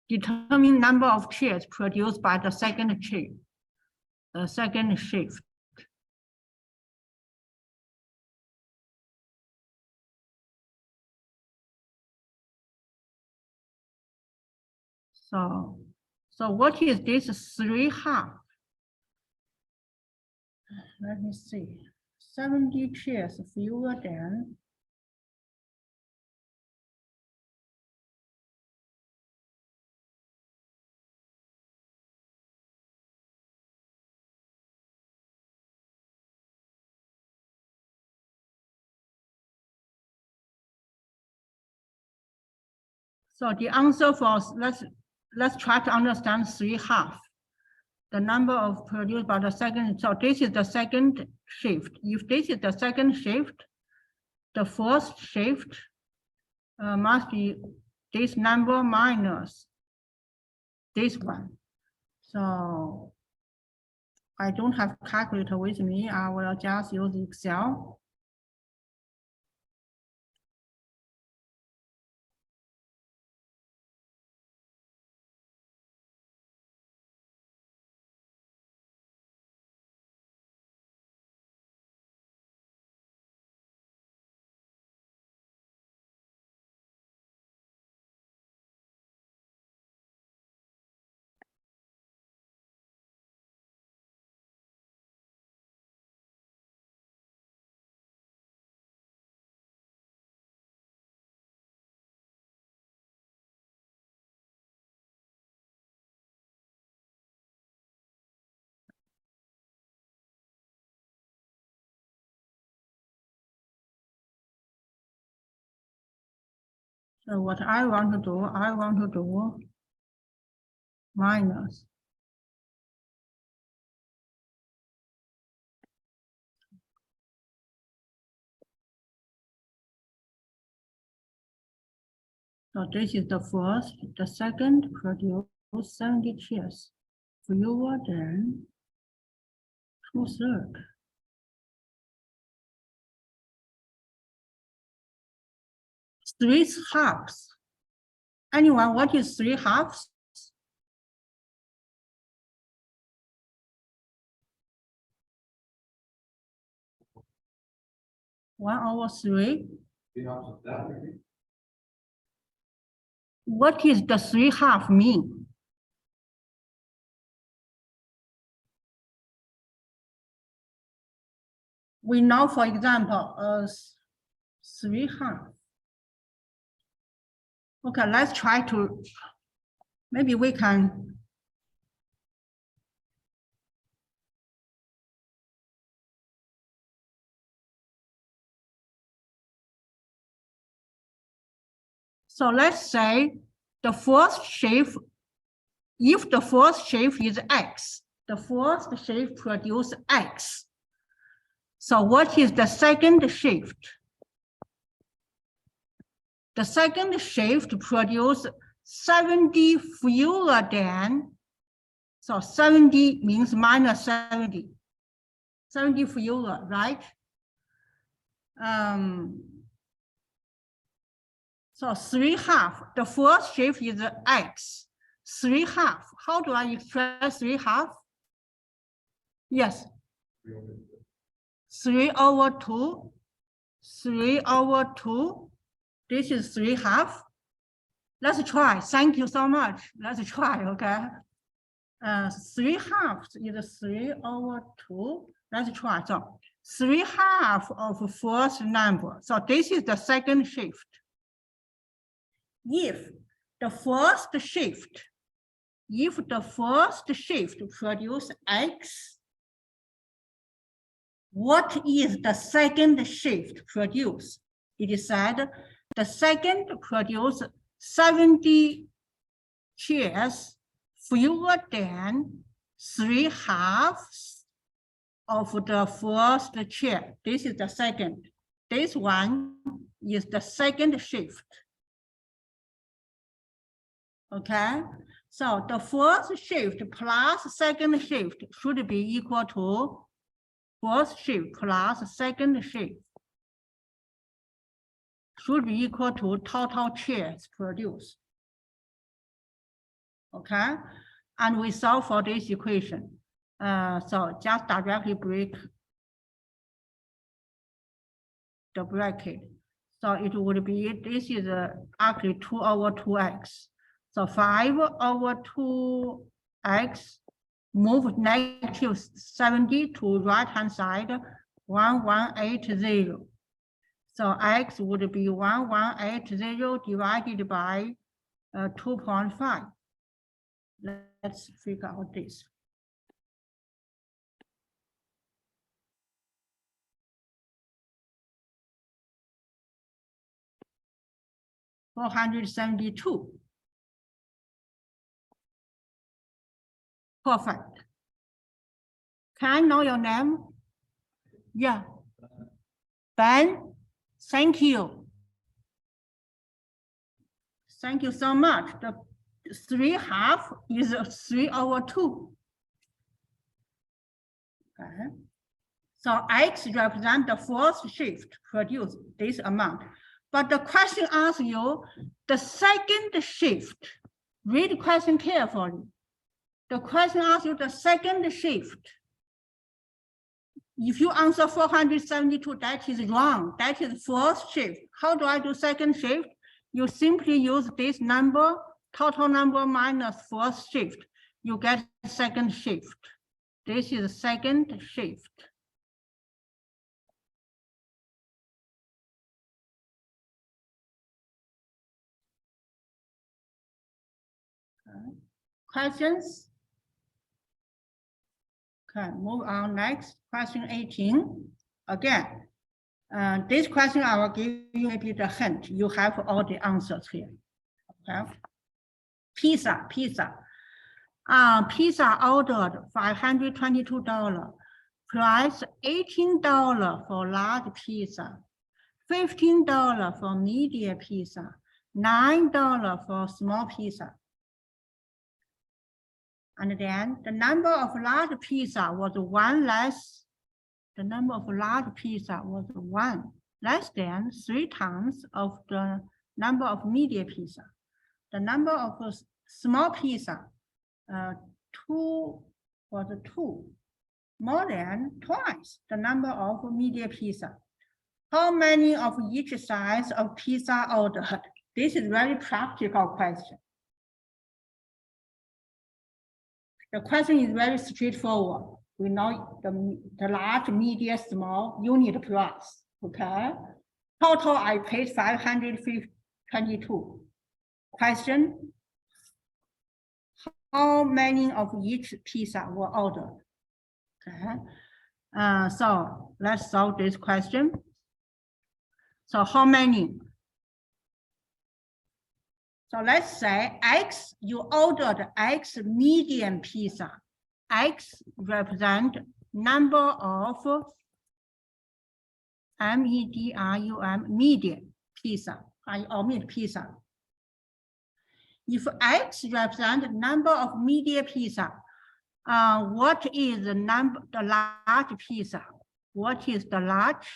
Determine number of chairs produced by the second shift. So what is this 3/2? Let me see. 70 chairs fewer than. So the answer for, let's try to understand 3/2. The number of produced by the second, so this is the second shift. If this is the second shift, the first shift must be this number minus this one. So I don't have calculator with me. I will just use Excel. So what I want to do minus. So this is the first, the second produce 70 chairs, fewer than 2/3. Three halves. Anyone, what is 3/2? One over 3. The half of that, maybe? What is the 3/2 mean? We know, for example, 3/2. Okay, let's try to, maybe we can. So let's say the first shift, if the first shift is X, the first shift produces X. So what is the second shift? The second shift produces 70 fewer than, so 70 means minus 70. 70 fewer, right? So 3/2, the first shift is X. 3/2, how do I express 3/2? Yes. 3/2. 3/2. This is 3/2. Let's try. Thank you so much. Let's try, okay? 3/2 is 3/2. Let's try. So 3/2 of first number. So this is the second shift. If the first shift produce X, what is the second shift produced? It is said the second produced 70 chairs, fewer than 3/2 of the first chair. This is the second. This one is the second shift. Okay, so the first shift plus second shift should be equal to first shift plus second shift. Should be equal to total chairs produced. Okay, and we solve for this equation. So just directly break the bracket. So it would be, this is actually 2 over 2x. So 5 over 2x, move negative 70 to right-hand side, 1180. So x would be 1180 divided by 2.5. Let's figure out this. $472. Perfect. Can I know your name? Yeah. Ben, thank you. Thank you so much. The 3/2 is 3 over 2. Okay. So x represents the first shift produced this amount. But the question asks you the second shift. Read the question carefully. The question asks you the second shift. If you answer 472, that is wrong. That is first shift. How do I do second shift? You simply use this number, total number minus first shift. You get second shift. This is second shift. Okay. Questions? Okay, move on next. Question 18. Again, this question I will give you maybe the hint. You have all the answers here. Okay. Pizza. Pizza ordered $522. Price $18 for large pizza, $15 for medium pizza, $9 for small pizza. And then the number of large pizza was 1 less. The number of large pizza was 1 less than 3 times of the number of medium pizza. The number of small pizza, 2 was 2, more than twice the number of medium pizza. How many of each size of pizza ordered? This is very practical question. The question is very straightforward. We know the large, medium, small unit price. Okay. Total I paid $522. Question: how many of each pizza were ordered? Okay. So let's solve this question. So how many? So let's say X, you ordered X medium pizza. X represent number of medium pizza, or meat pizza. If X represent number of medium pizza, what is the large pizza? What is the large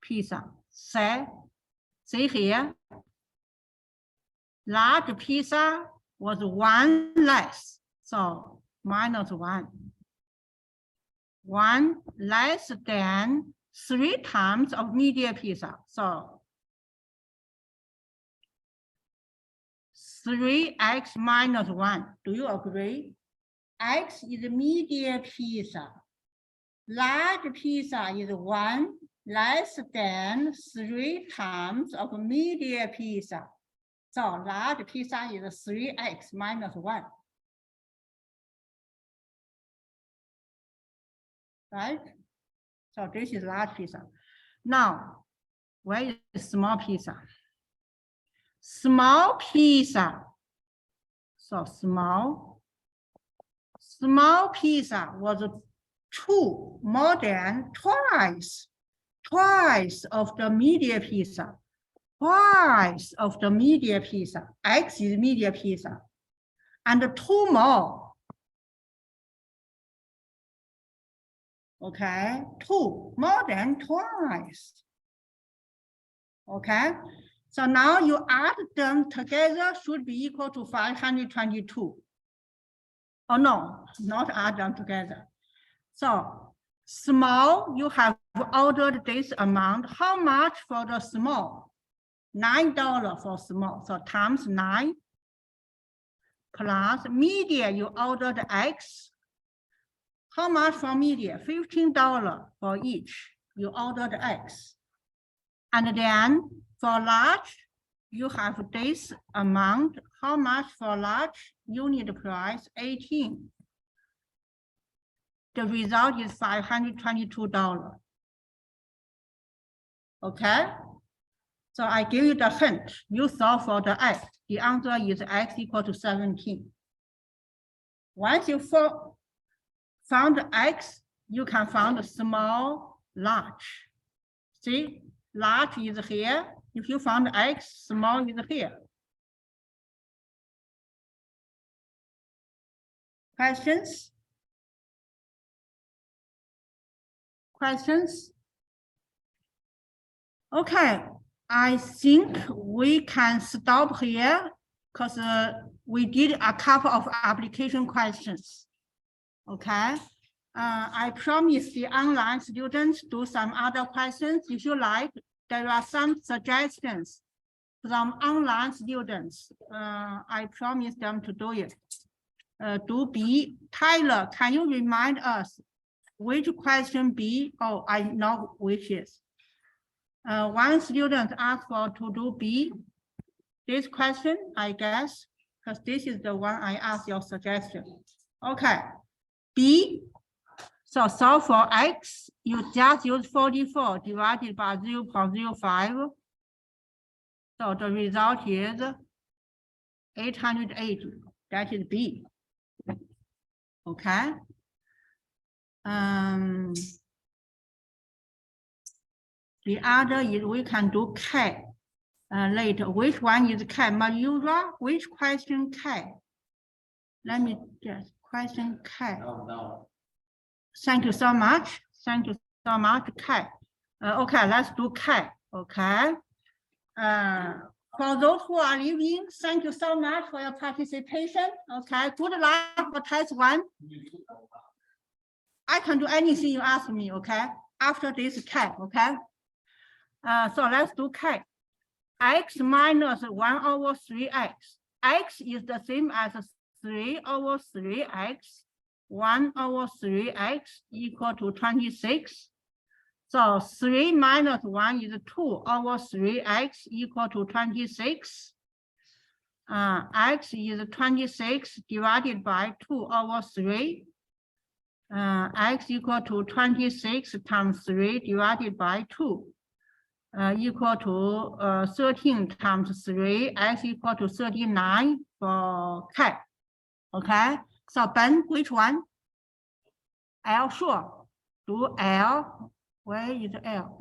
pizza? See here. Large pizza was 1 less, so minus 1. 1 less than 3 times of medium pizza, so 3x minus 1. Do you agree? X is medium pizza. Large pizza is 1 less than 3 times of medium pizza. So large pizza is 3x minus 1. Right? So this is large pizza. Now, where is small pizza? Small pizza. So small pizza was more than twice of the medium pizza. Twice of the medium pizza. X is medium pizza. And 2 more. Okay, 2 more than twice. Okay, so now you add them together should be equal to 522. Oh no, not add them together. So small, you have ordered this amount. How much for the small? $9 for small. So times 9 plus medium, you ordered X. How much for medium? $15 for each. You ordered X. And then for large, you have this amount. How much for large? Unit price 18. The result is $522. Okay? So I give you the hint. You solve for the X. The answer is X equal to 17. Once you found X, you can find small, large. See, large is here. If you found X, small is here. Questions? Questions? Okay, I think we can stop here because we did a couple of application questions. Okay, I promise the online students do some other questions. If you like, there are some suggestions from online students. I promise them to do it. Do B. Tyler, can you remind us which question B? Oh, I know which is. One student asked for to do B. This question, I guess, because this is the one I asked your suggestion. Okay, B. So solve for X, you just use 44 divided by 0.05. So the result is 880. That is B. Okay. The other is we can do K later. Which one is K? Mayura, which question K? Let me just question K. No. Thank you so much. Thank you so much, K. Okay, let's do K. Okay. For those who are leaving, thank you so much for your participation. Okay, good luck for test 1. I can do anything you ask me, okay? After this K, okay? So let's do K. X minus 1 over 3x. X is the same as 3 over 3x. 1 over 3x equal to 26. So 3 minus 1 is 2 over 3x equal to 26. X is 26 divided by 2 over 3. X equal to 26 times 3 divided by 2. Equal to 13 times 3, X equal to 39 for K. Okay, so Ben, which one? L, sure. Do L. Where is L?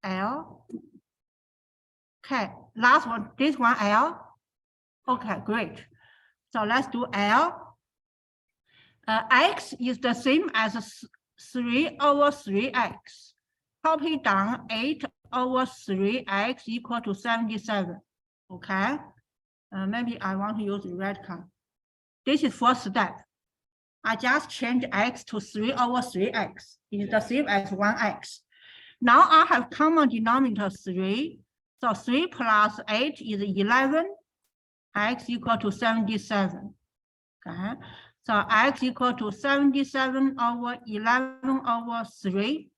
L. Okay, last one, this one L. Okay, great. So let's do L. X is the same as 3 over 3x. Copy down 8 over 3x equal to 77. Okay, maybe I want to use the red card. This is first step. I just change x to 3 over 3x. It is the same as 1x. Now I have common denominator 3. So 3 plus 8 is 11. X equal to 77. Okay, so x equal to 77 over 11 over 3.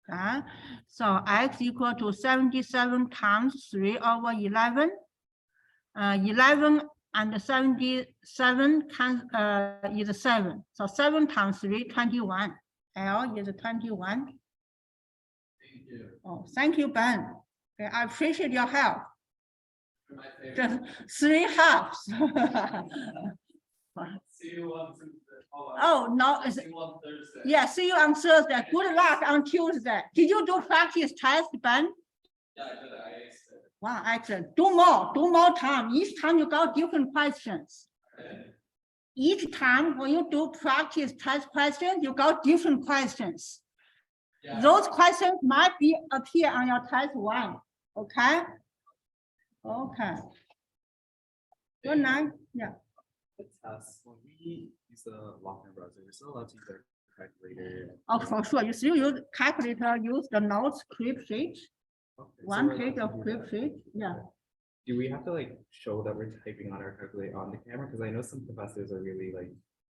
Okay, so x equal to 77 times 3 over 11. 11 and 77 is 7. So 7 times 3, 21. L is 21. Thank you. Oh, thank you, Ben. Okay, I appreciate your help. You're my favorite. Just 3 halves. See you on Tuesday. Oh, no, it's, See you on Thursday. yeah, see you on Thursday. Good luck on Tuesday. Did you do practice test, Ben? Yeah, I did it. I aced it. Wow, excellent. Do more time. Each time you got different questions. Each time when you do practice test questions, you got different questions. Yeah. Those questions might be appear on your test 1. Okay? Okay. Good night. Yeah. The test, when we use the Lochner browser, we're still allowed to use our calculator. Oh, for sure. You still use calculator, use the notes clip sheet, Okay, so 1 we're allowed page to of do clip that. sheet. Yeah. Do we have to like show that we're typing on our calculator on the camera? Because I know some professors are really like,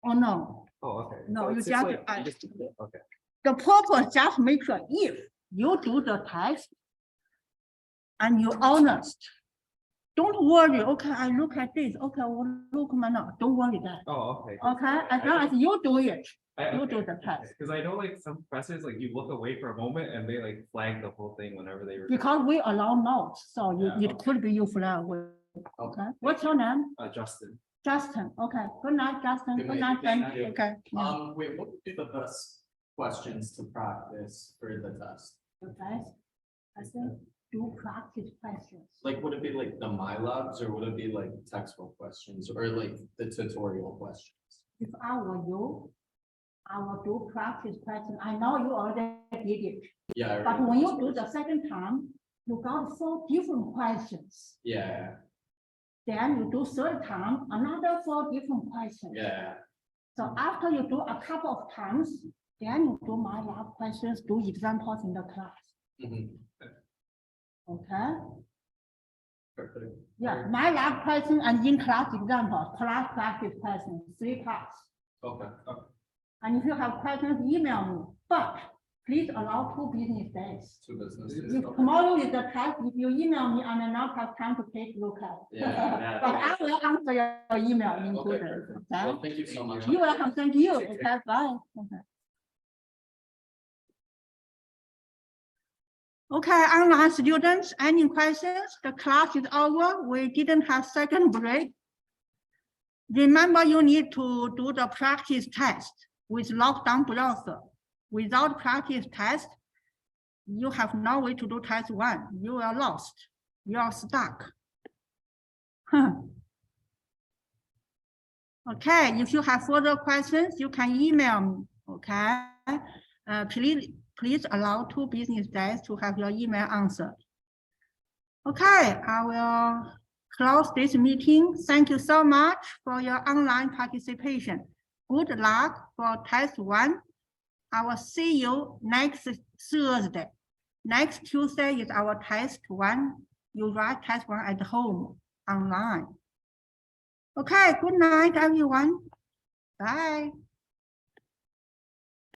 Oh, no. oh, okay. No, So you it's just- like, I- you just do it. Okay. The purpose just make sure if you do the test and you're honest, don't worry. Okay, I look at this. Okay, well, look my notes. Don't worry that. Oh, okay. Okay, as long as you do it, you do the test. Because I know like some professors, like you look away for a moment and they like flag the whole thing whenever they were. Because we allow notes, so you, Yeah, it could be you flag. Okay, what's your name? Justin. Justin. Okay, good night, Justin. Good Good night. night, Ben. Thank you. Okay. Yeah. Wait, what would be the best questions to practice for the test? Okay. I said, do practice questions. Like, would it be like the MyLabs or would it be like textbook questions or like the tutorial questions? If I were you, I will do practice question. I know you already did it, Yeah. I but already when you did do this. the second time, you got 4 different questions. Yeah, Then you do third time, another 4 different questions. yeah, So after you do a couple of times, then you do my lab questions, do examples in the class. mhm, Okay? perfect. Yeah, my lab question and in class examples, class practice questions, 3 parts. Okay, And if you have questions, email me, but please allow 2 business days. 2 business days. If okay. tomorrow is the test, if you email me, I may not have time to take a look at. it. Yeah. But I will answer your email in 2 Okay, days, perfect. okay? Well, thank you so much. You're welcome, thank you, okay, bye. Okay. Okay, online students, any questions? The class is over, we didn't have second break. Remember, you need to do the practice test with lockdown browser. Without practice test, you have no way to do test 1. You are lost. You are stuck. Okay, if you have further questions, you can email me, okay? Please allow 2 business days to have your email answered. Okay, I will close this meeting. Thank you so much for your online participation. Good luck for test 1. I will see you next Thursday. Next Tuesday is our test 1. You write test 1 at home online. Okay, good night, everyone. Bye.